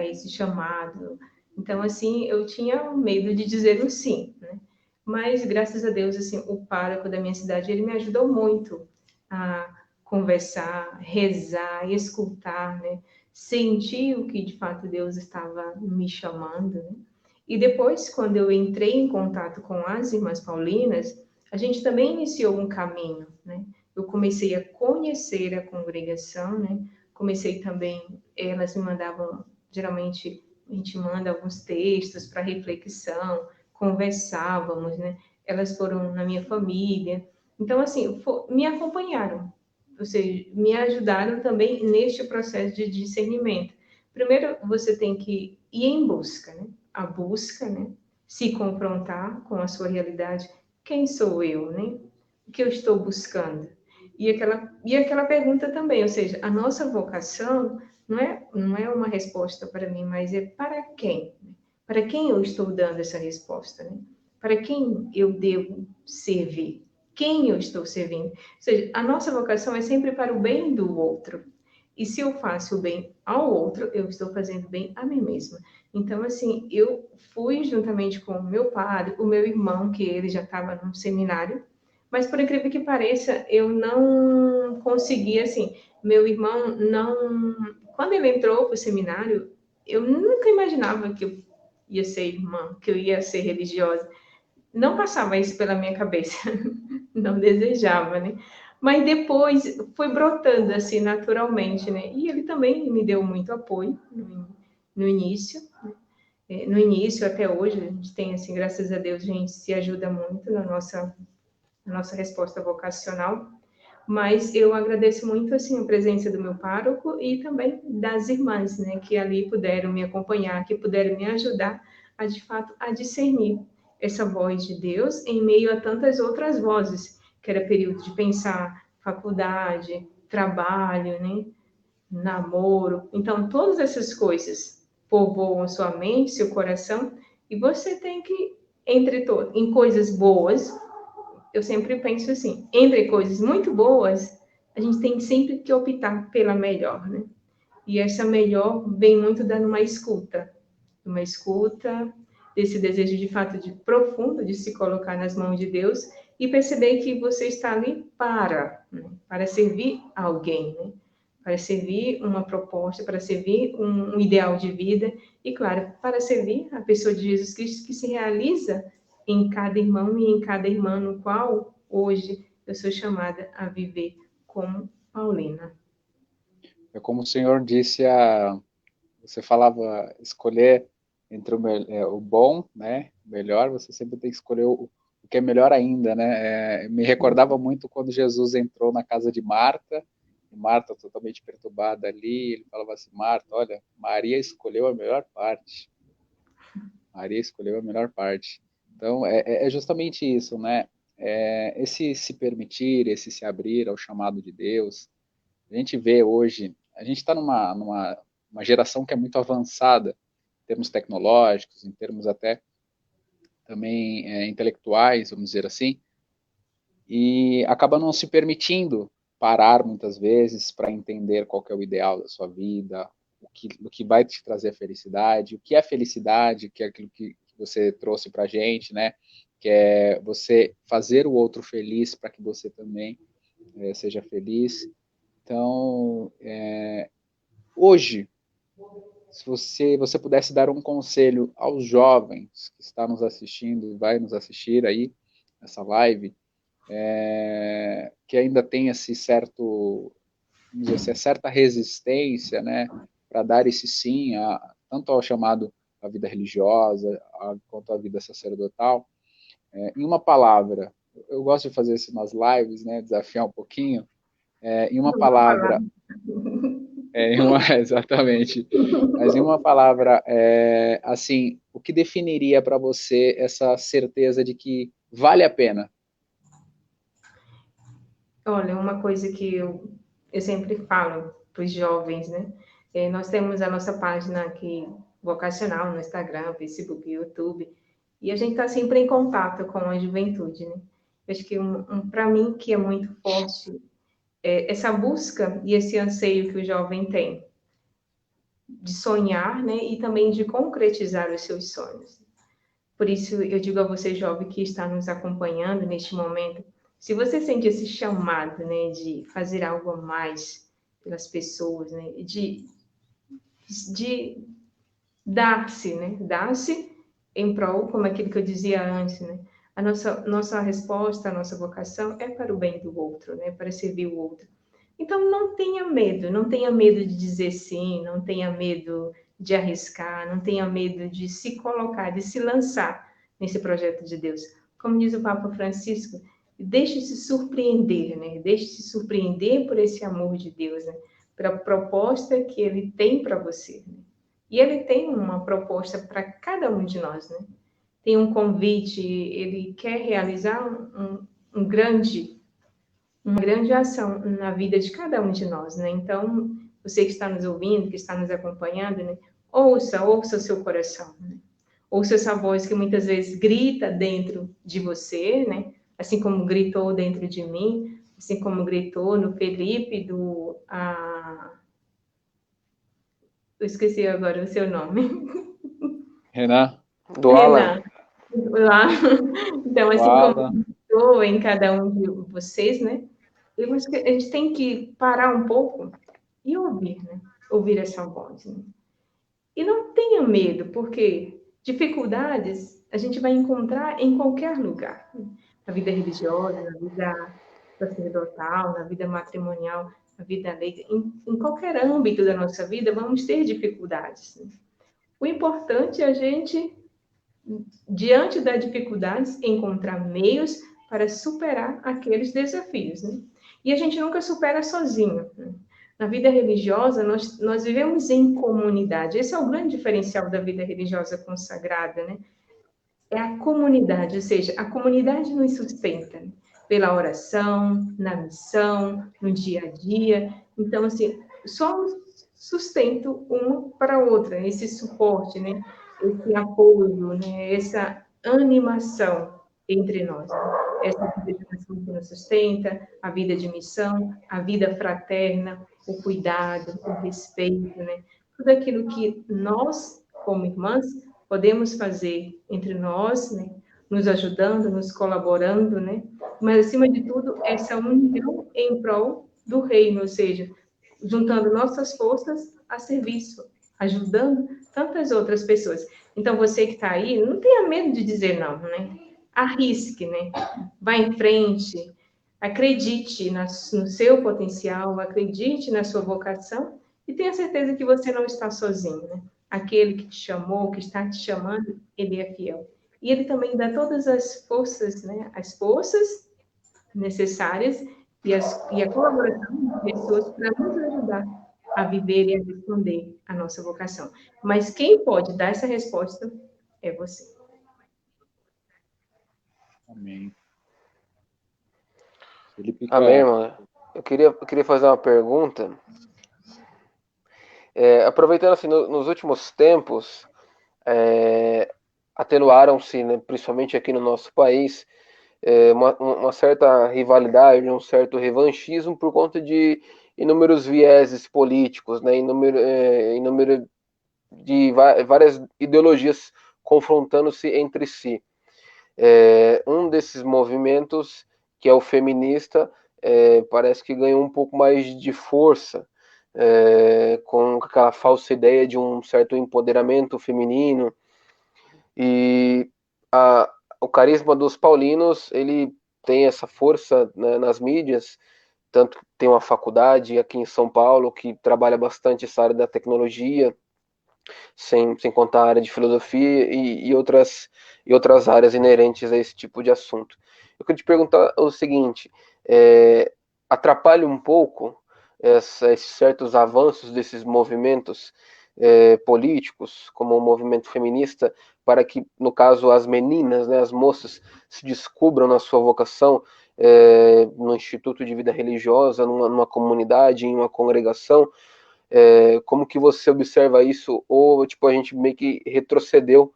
esse chamado. Então, assim, eu tinha medo de dizer o sim, né? Mas, graças a Deus, assim, o pároco da minha cidade, ele me ajudou muito a conversar, rezar, escutar, né? Sentir o que de fato Deus estava me chamando, né? E depois, quando eu entrei em contato com as Irmãs Paulinas, a gente também iniciou um caminho, né? Eu comecei a conhecer a congregação, né? Comecei também, elas me mandavam, geralmente a gente manda alguns textos para reflexão, conversávamos, né? Elas foram na minha família. Então, assim, me acompanharam, ou seja, me ajudaram também neste processo de discernimento. Primeiro, você tem que ir em busca, né? A busca, né? Se confrontar com a sua realidade. Quem sou eu, né? O que eu estou buscando? E aquela pergunta também, ou seja, a nossa vocação não é uma resposta para mim, mas é para quem? Para quem eu estou dando essa resposta, né? Para quem eu devo servir? Quem eu estou servindo? Ou seja, a nossa vocação é sempre para o bem do outro. E se eu faço o bem ao outro, eu estou fazendo bem a mim mesma. Então, assim, eu fui juntamente com o meu padre, o meu irmão, que ele já estava no seminário, mas por incrível que pareça, eu não consegui, assim, meu irmão não... Quando ele entrou para o seminário, eu nunca imaginava que eu ia ser irmã, que eu ia ser religiosa. Não passava isso pela minha cabeça, não desejava, né? Mas depois foi brotando assim naturalmente, né? E ele também me deu muito apoio no início, né? No início até hoje, a gente tem assim, graças a Deus, a gente se ajuda muito na nossa resposta vocacional. Mas eu agradeço muito assim a presença do meu pároco e também das irmãs, né, que ali puderam me acompanhar, que puderam me ajudar a de fato a discernir essa voz de Deus em meio a tantas outras vozes, que era período de pensar, faculdade, trabalho, né, namoro. Então todas essas coisas povoam sua mente, seu coração, e você tem que em coisas boas, eu sempre penso assim, entre coisas muito boas, a gente tem sempre que optar pela melhor, né? E essa melhor vem muito dando uma escuta desse desejo de fato de profundo de se colocar nas mãos de Deus e perceber que você está ali para servir alguém, né? Para servir uma proposta, para servir um ideal de vida e, claro, para servir a pessoa de Jesus Cristo que se realiza em cada irmão e em cada irmã no qual hoje eu sou chamada a viver como Paulina. É como o senhor disse, você falava escolher entre o bom, né, o melhor, você sempre tem que escolher o que é melhor ainda, né? Me recordava muito quando Jesus entrou na casa de Marta, e Marta totalmente perturbada ali, ele falava assim, Marta, olha, Maria escolheu a melhor parte. Maria escolheu a melhor parte. Então, é justamente isso, né? Esse se permitir, esse se abrir ao chamado de Deus. A gente vê hoje, a gente está numa geração que é muito avançada em termos tecnológicos, em termos até também intelectuais, vamos dizer assim, e acaba não se permitindo parar muitas vezes para entender qual que é o ideal da sua vida, o que vai te trazer felicidade, o que é felicidade, que é aquilo que você trouxe para a gente, né? Que é você fazer o outro feliz para que você também seja feliz. Então, hoje, se você pudesse dar um conselho aos jovens que estão nos assistindo, vai nos assistir aí, nessa live, que ainda tem esse certo, vamos dizer assim, certa resistência, né, para dar esse sim, tanto ao chamado à vida religiosa, quanto à vida sacerdotal, em uma palavra, eu gosto de fazer isso nas lives, né, desafiar um pouquinho, em uma palavra, exatamente, mas em uma palavra, assim, o que definiria para você essa certeza de que vale a pena? Olha, uma coisa que eu sempre falo para os jovens, né? Nós temos a nossa página aqui vocacional no Instagram, Facebook, YouTube, e a gente está sempre em contato com a juventude, né? Eu acho que para mim que é muito forte essa busca e esse anseio que o jovem tem de sonhar, né? E também de concretizar os seus sonhos. Por isso eu digo a você, jovem, que está nos acompanhando neste momento, se você sente esse chamado, né, de fazer algo a mais pelas pessoas, né, de dar-se, né, dar-se em prol, como aquilo que eu dizia antes, né, a nossa resposta, a nossa vocação é para o bem do outro, né, para servir o outro. Então não tenha medo, não tenha medo de dizer sim, não tenha medo de arriscar, não tenha medo de se colocar, de se lançar nesse projeto de Deus. Como diz o Papa Francisco, deixe-se surpreender, né? Deixe-se surpreender por esse amor de Deus, né? Pela proposta que ele tem para você. Né? E ele tem uma proposta para cada um de nós, né? Tem um convite, ele quer realizar uma grande ação na vida de cada um de nós, né? Então, você que está nos ouvindo, que está nos acompanhando, né? Ouça o seu coração, né? Ouça essa voz que muitas vezes grita dentro de você, né? Assim como gritou dentro de mim, assim como gritou no Felipe eu esqueci agora o seu nome. Renan? Do Alan. Renan. Lá. Então, assim Alan. como gritou em cada um de vocês, né? Eu acho que a gente tem que parar um pouco e ouvir, né? Ouvir essa voz. Né? E não tenha medo, porque dificuldades a gente vai encontrar em qualquer lugar. Né? Na vida religiosa, na vida sacerdotal, na vida matrimonial, na vida leiga, em qualquer âmbito da nossa vida, vamos ter dificuldades. Né? O importante é a gente, diante das dificuldades, encontrar meios para superar aqueles desafios. Né? E a gente nunca supera sozinho. Né? Na vida religiosa, nós vivemos em comunidade. Esse é o grande diferencial da vida religiosa consagrada, né? É a comunidade, ou seja, a comunidade nos sustenta né? Pela oração, na missão, no dia a dia. Então, assim, somos sustento uma para a outra, esse suporte, né? Esse apoio, né? Essa animação entre nós. Né? Essa vida de missão que nos sustenta, a vida de missão, a vida fraterna, o cuidado, o respeito, né? Tudo aquilo que nós, como irmãs, podemos fazer entre nós, né? Nos ajudando, nos colaborando, né? Mas, acima de tudo, essa união em prol do reino, ou seja, juntando nossas forças a serviço, ajudando tantas outras pessoas. Então, você que está aí, não tenha medo de dizer não, né? Arrisque, né? Vá em frente, acredite no seu potencial, acredite na sua vocação e tenha certeza que você não está sozinho, né? Aquele que te chamou, que está te chamando, ele é fiel. E ele também dá todas as forças, né? As forças necessárias e a colaboração de pessoas para nos ajudar a viver e a responder a nossa vocação. Mas quem pode dar essa resposta é você. Amém. Felipe, Amém, irmão. Eu queria fazer uma pergunta. Aproveitando assim, nos últimos tempos, atenuaram-se, né, principalmente aqui no nosso país, uma certa rivalidade, um certo revanchismo por conta de inúmeros vieses políticos, né, inúmero de várias ideologias confrontando-se entre si. Um desses movimentos, que é o feminista, parece que ganhou um pouco mais de força, com aquela falsa ideia de um certo empoderamento feminino, e o carisma dos paulinos, ele tem essa força, né, nas mídias, tanto que tem uma faculdade aqui em São Paulo que trabalha bastante essa área da tecnologia, sem contar a área de filosofia e outras áreas inerentes a esse tipo de assunto. Eu queria te perguntar o seguinte, atrapalha um pouco esses certos avanços desses movimentos políticos, como o movimento feminista, para que, no caso, as meninas, né, as moças, se descubram na sua vocação, no instituto de vida religiosa, numa comunidade, em uma congregação. Como que você observa isso? Ou, tipo, a gente meio que retrocedeu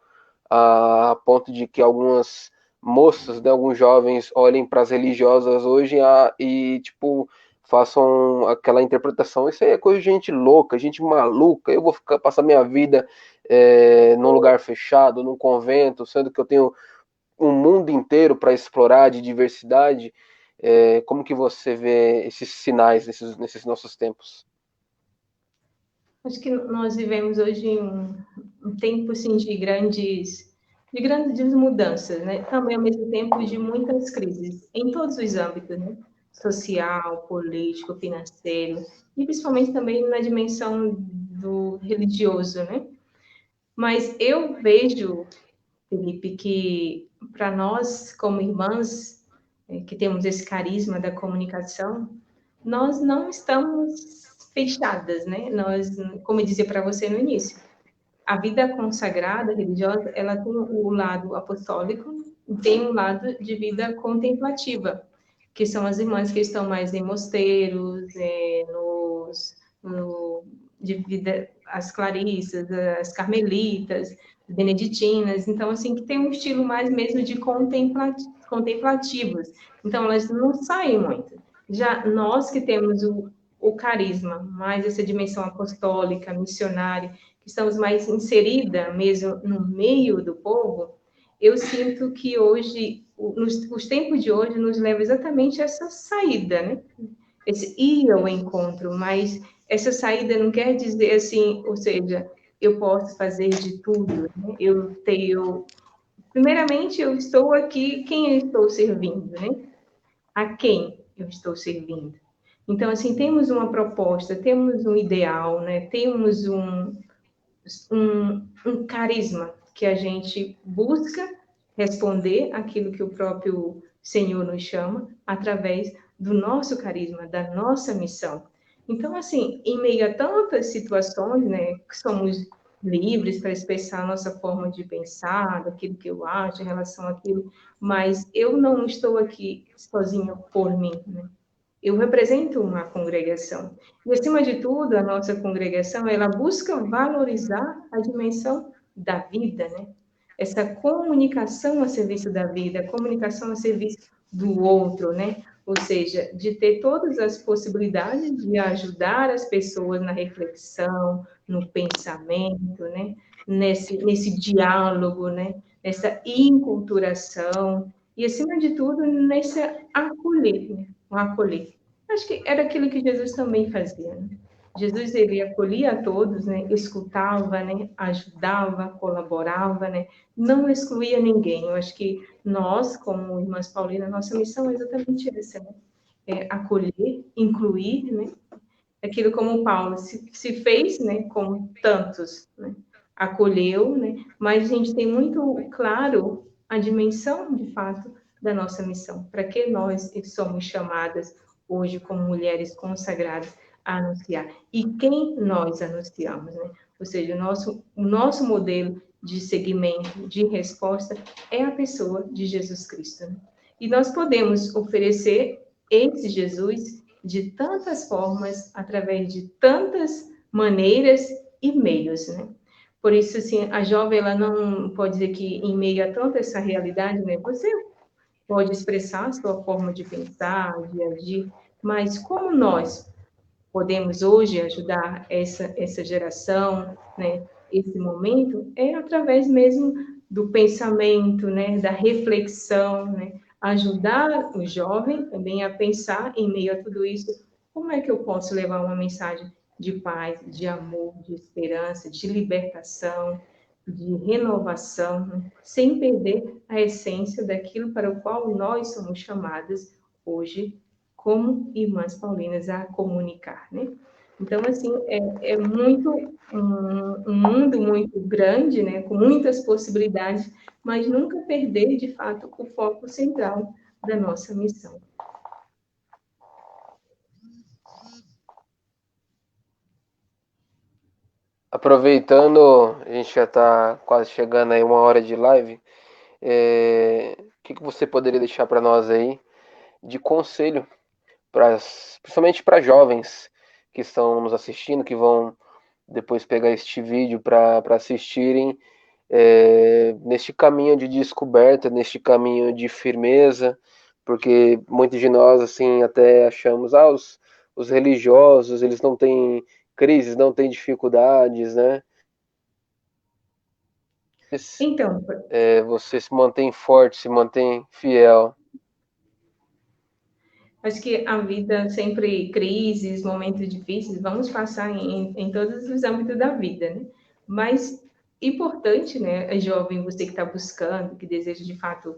a ponto de que algumas moças, né, alguns jovens olhem para as religiosas hoje e, tipo, façam aquela interpretação: isso aí é coisa de gente louca, gente maluca, eu vou passar minha vida num lugar fechado, num convento, sendo que eu tenho um mundo inteiro para explorar de diversidade. Como que você vê esses sinais nesses nossos tempos? Acho que nós vivemos hoje um tempo assim, de grandes mudanças, né? Também, ao mesmo tempo, de muitas crises, em todos os âmbitos, né? Social, político, financeiro, e principalmente também na dimensão do religioso, né? Mas eu vejo, Felipe, que para nós, como irmãs, que temos esse carisma da comunicação, nós não estamos fechadas, né? Nós, como eu dizia para você no início, a vida consagrada, religiosa, ela tem o lado apostólico e tem um lado de vida contemplativa, que são as irmãs que estão mais em mosteiros, de vida, as clarissas, as carmelitas, beneditinas, então, assim, que tem um estilo mais mesmo de contemplativos. Então, elas não saem muito. Já nós que temos o carisma, mais essa dimensão apostólica, missionária, que estamos mais inserida mesmo no meio do povo, eu sinto que hoje, os tempos de hoje nos levam exatamente a essa saída, né? Esse ir ao encontro, mas essa saída não quer dizer assim, ou seja, eu posso fazer de tudo, né? Primeiramente, eu estou aqui, quem eu estou servindo, né? A quem eu estou servindo? Então, assim, temos uma proposta, temos um ideal, né? Temos um carisma que a gente busca responder aquilo que o próprio Senhor nos chama através do nosso carisma, da nossa missão. Então, assim, em meio a tantas situações, né, que somos livres para expressar a nossa forma de pensar, daquilo que eu acho em relação àquilo, mas eu não estou aqui sozinho por mim, né? Eu represento uma congregação. E, acima de tudo, a nossa congregação, ela busca valorizar a dimensão da vida, né? Essa comunicação a serviço da vida, a comunicação a serviço do outro, né? Ou seja, de ter todas as possibilidades de ajudar as pessoas na reflexão, no pensamento, né? Nesse diálogo, né? Nessa enculturação e, acima de tudo, nesse acolher, né? O acolher. Acho que era aquilo que Jesus também fazia, né? Jesus, ele acolhia a todos, né? Escutava, né? Ajudava, colaborava, né? Não excluía ninguém. Eu acho que nós, como irmãs Paulinas, nossa missão é exatamente essa, né? Acolher, incluir, né? Aquilo como Paulo se fez, né? Como tantos, né? Acolheu, né? Mas a gente tem muito claro a dimensão, de fato, da nossa missão. Para que nós somos chamadas hoje como mulheres consagradas a anunciar? E quem nós anunciamos, né? Ou seja, o nosso modelo de segmento, de resposta, é a pessoa de Jesus Cristo, né? E nós podemos oferecer esse Jesus de tantas formas, através de tantas maneiras e meios, né? Por isso, assim, a jovem, ela não pode dizer que, em meio a tanta essa realidade, né, você pode expressar a sua forma de pensar, de agir, mas como nós podemos hoje ajudar essa geração, né, esse momento, é através mesmo do pensamento, né, da reflexão, né, ajudar o jovem também a pensar em meio a tudo isso, como é que eu posso levar uma mensagem de paz, de amor, de esperança, de libertação, de renovação, né? Sem perder a essência daquilo para o qual nós somos chamadas hoje, como irmãs paulinas, a comunicar, né? Então, assim, é muito um mundo muito grande, né? Com muitas possibilidades, mas nunca perder, de fato, o foco central da nossa missão. Aproveitando, a gente já está quase chegando aí 1 hora de live, o que você poderia deixar para nós aí de conselho, principalmente para jovens que estão nos assistindo, que vão depois pegar este vídeo para assistirem, neste caminho de descoberta, neste caminho de firmeza, porque muitos de nós assim até achamos, os religiosos, eles não têm crises, não têm dificuldades, né? Então, Você se mantém forte, se mantém fiel. acho que a vida sempre crises, momentos difíceis, vamos passar em todos os âmbitos da vida, né? Mas importante, né, jovem, você que está buscando, que deseja de fato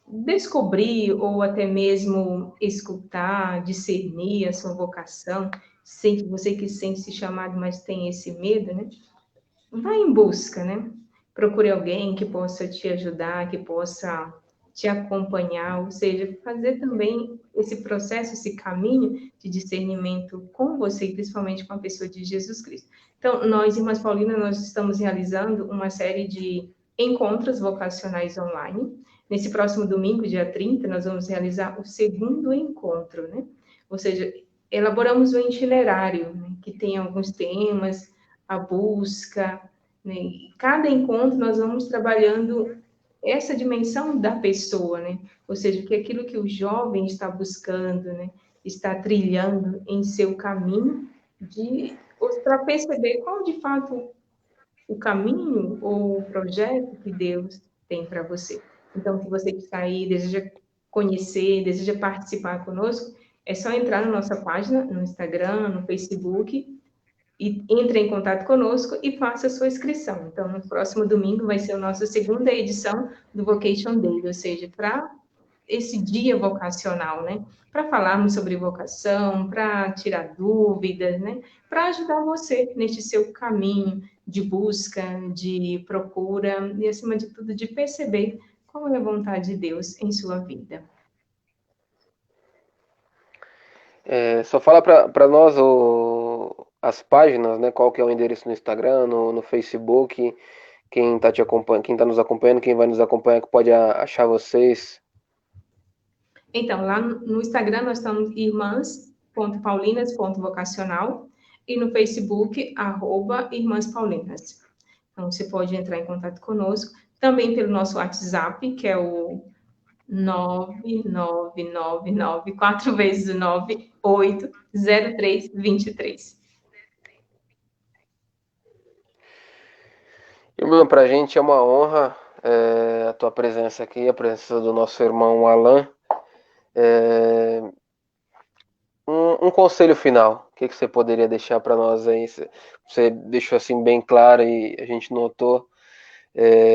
descobrir ou até mesmo escutar, discernir a sua vocação, você que sente se chamado, mas tem esse medo, né? Vai em busca, né? Procure alguém que possa te ajudar, que possa te acompanhar, ou seja, fazer também esse processo, esse caminho de discernimento com você, principalmente com a pessoa de Jesus Cristo. Então, nós, Irmãs Paulinas, nós estamos realizando uma série de encontros vocacionais online. Nesse próximo domingo, dia 30, nós vamos realizar o segundo encontro, né? Ou seja, elaboramos um itinerário, né, que tem alguns temas, a busca, né? Cada encontro nós vamos trabalhando essa dimensão da pessoa, né? Ou seja, que aquilo que o jovem está buscando, né? Está trilhando em seu caminho para perceber qual de fato o caminho ou o projeto que Deus tem para você. Então, se você que está aí deseja conhecer, deseja participar conosco, é só entrar na nossa página, no Instagram, no Facebook, e entre em contato conosco e faça a sua inscrição. Então, no próximo domingo vai ser a nossa segunda edição do Vocation Day, ou seja, para esse dia vocacional, né? Para falarmos sobre vocação, para tirar dúvidas, né? Para ajudar você neste seu caminho de busca, de procura e, acima de tudo, de perceber qual é a vontade de Deus em sua vida. Só fala para nós as páginas, né? Qual que é o endereço no Instagram, no Facebook, quem está te acompanhando, quem está nos acompanhando, quem vai nos acompanhar, que pode achar vocês. Então, lá no Instagram nós estamos irmãs.paulinas.vocacional e no Facebook, @irmãspaulinas. Então, você pode entrar em contato conosco, também pelo nosso WhatsApp, que é o 99994 4 vezes o 980323. Irmã, para a gente é uma honra a tua presença aqui, a presença do nosso irmão Alan. Um conselho final, o que você poderia deixar para nós aí? Você deixou assim bem claro e a gente notou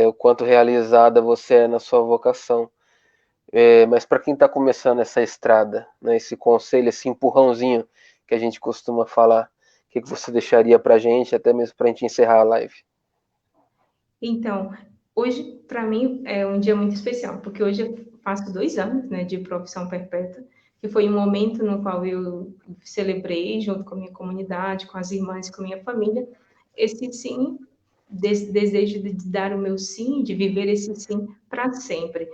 o quanto realizada você é na sua vocação. Mas para quem está começando essa estrada, né, esse conselho, esse empurrãozinho que a gente costuma falar, o que você deixaria para a gente, até mesmo para a gente encerrar a live? Então, hoje, para mim, é um dia muito especial, porque hoje eu faço 2 anos, né, de profissão perpétua, que foi um momento no qual eu celebrei, junto com a minha comunidade, com as irmãs, com a minha família, esse sim, desejo de dar o meu sim, de viver esse sim para sempre.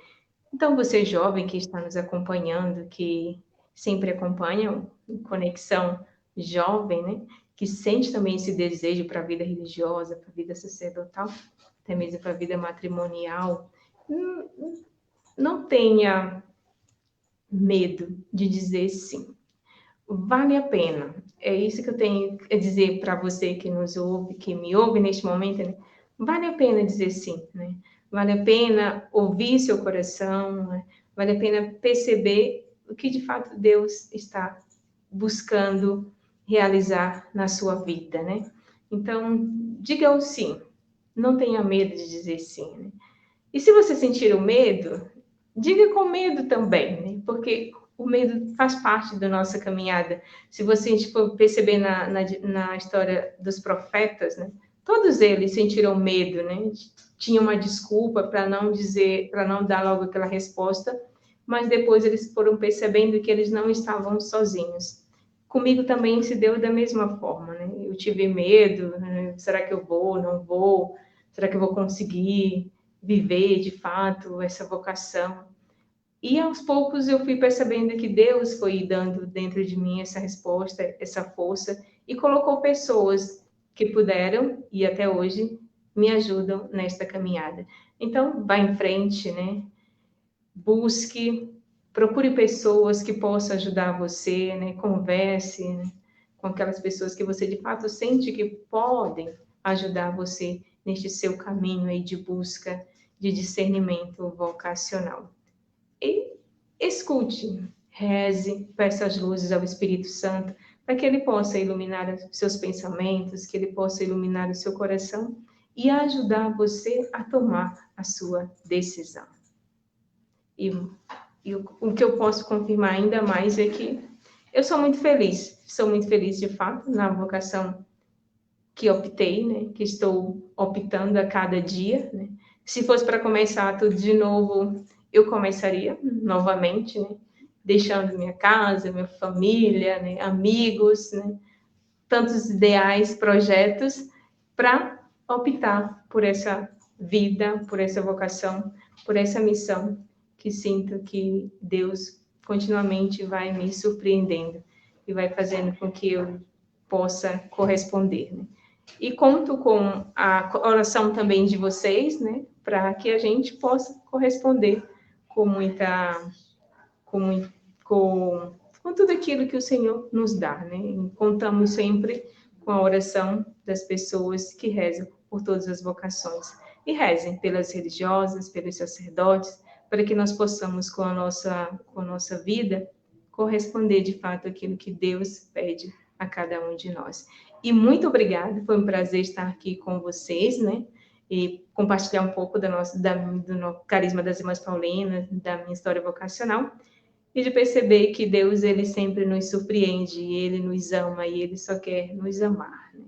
Então, você jovem que está nos acompanhando, que sempre acompanha o Conexão Jovem, né, que sente também esse desejo para a vida religiosa, para a vida sacerdotal, até mesmo para a vida matrimonial, não tenha medo de dizer sim. Vale a pena. É isso que eu tenho a dizer para você que nos ouve, que me ouve neste momento, né? Vale a pena dizer sim, né? Vale a pena ouvir seu coração, né? vale a pena perceber o que de fato Deus está buscando realizar na sua vida, né? Então, diga o sim. Não tenha medo de dizer sim, né? E se você sentir o medo, diga com medo também, né? Porque o medo faz parte da nossa caminhada. Se você for perceber na história dos profetas, né? Todos eles sentiram medo, né? Tinham uma desculpa para não dizer, para não dar logo aquela resposta, mas depois eles foram percebendo que eles não estavam sozinhos. Comigo também se deu da mesma forma, né? Eu tive medo, né? Será que eu vou, não vou? Será que eu vou conseguir viver de fato essa vocação? E aos poucos eu fui percebendo que Deus foi dando dentro de mim essa resposta, essa força, e colocou pessoas que puderam e até hoje me ajudam nesta caminhada. Então, vá em frente, né? Busque, procure pessoas que possam ajudar você, né? Converse, né? Com aquelas pessoas que você de fato sente que podem ajudar você neste seu caminho aí de busca de discernimento vocacional. E escute, reze, peça as luzes ao Espírito Santo para que ele possa iluminar os seus pensamentos, que ele possa iluminar o seu coração e ajudar você a tomar a sua decisão. E o que eu posso confirmar ainda mais é que eu sou muito feliz de fato na vocação que optei, né? Que estou optando a cada dia, né? Se fosse para começar tudo de novo, eu começaria novamente, né? Deixando minha casa, minha família, né? Amigos, né? Tantos ideais, projetos, para optar por essa vida, por essa vocação, por essa missão, que sinto que Deus continuamente vai me surpreendendo e vai fazendo com que eu possa corresponder, né? E conto com a oração também de vocês, né, para que a gente possa corresponder com muita, com, com tudo aquilo que o Senhor nos dá, né? E contamos sempre com a oração das pessoas que rezam por todas as vocações. E rezem pelas religiosas, pelos sacerdotes, para que nós possamos, com a nossa vida, corresponder de fato àquilo que Deus pede a cada um de nós. E muito obrigada, foi um prazer estar aqui com vocês, né? E compartilhar um pouco do carisma das Irmãs Paulinas, da minha história vocacional, e de perceber que Deus, ele sempre nos surpreende, ele nos ama e ele só quer nos amar, né?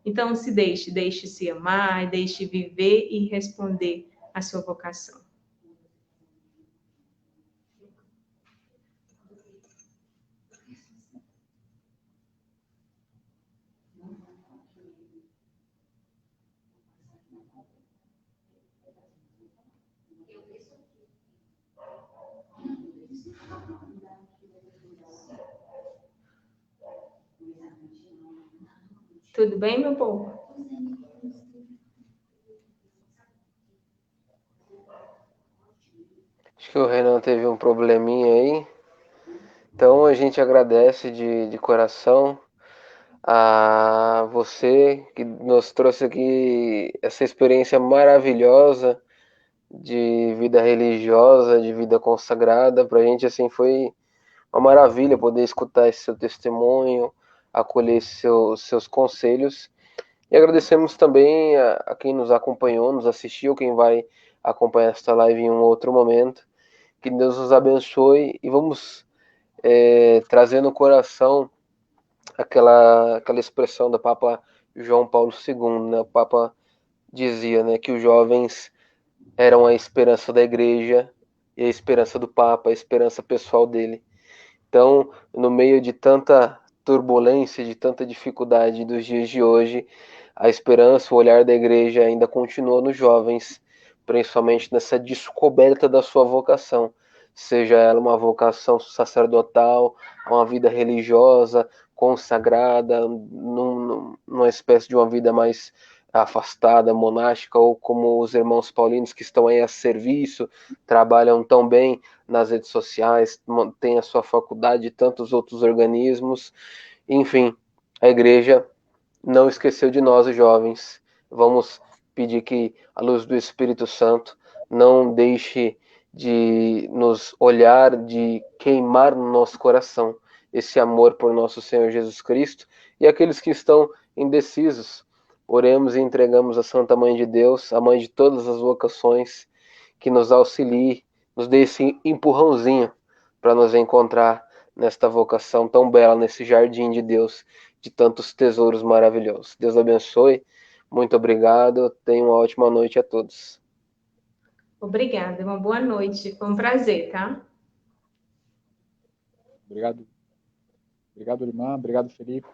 Então, deixe-se amar, deixe viver e responder à sua vocação. Tudo bem, meu povo? Acho que o Renan teve um probleminha aí. Então a gente agradece de coração a você que nos trouxe aqui essa experiência maravilhosa de vida religiosa, de vida consagrada. Para a gente assim foi uma maravilha poder escutar esse seu testemunho, acolher seus conselhos. E agradecemos também a quem nos acompanhou, nos assistiu, quem vai acompanhar esta live em um outro momento. Que Deus nos abençoe e vamos trazer no coração aquela expressão do Papa João Paulo II, né? O Papa dizia, né, que os jovens eram a esperança da igreja e a esperança do Papa, a esperança pessoal dele. Então, no meio de tanta turbulência, de tanta dificuldade dos dias de hoje, a esperança, o olhar da igreja ainda continua nos jovens, principalmente nessa descoberta da sua vocação, seja ela uma vocação sacerdotal, uma vida religiosa, consagrada, numa espécie de uma vida mais afastada, monástica, ou como os irmãos paulinos que estão aí a serviço, trabalham tão bem nas redes sociais, tem a sua faculdade e tantos outros organismos. Enfim, a igreja não esqueceu de nós, os jovens. Vamos pedir que a luz do Espírito Santo não deixe de nos olhar, de queimar no nosso coração esse amor por nosso Senhor Jesus Cristo. E aqueles que estão indecisos, oremos e entregamos a Santa Mãe de Deus, a mãe de todas as vocações, que nos auxilie, nos dê esse empurrãozinho para nos encontrar nesta vocação tão bela, nesse jardim de Deus, de tantos tesouros maravilhosos. Deus abençoe, muito obrigado, tenha uma ótima noite a todos. Obrigada, uma boa noite. Foi um prazer, tá? Obrigado. Obrigado, irmã. Obrigado, Felipe.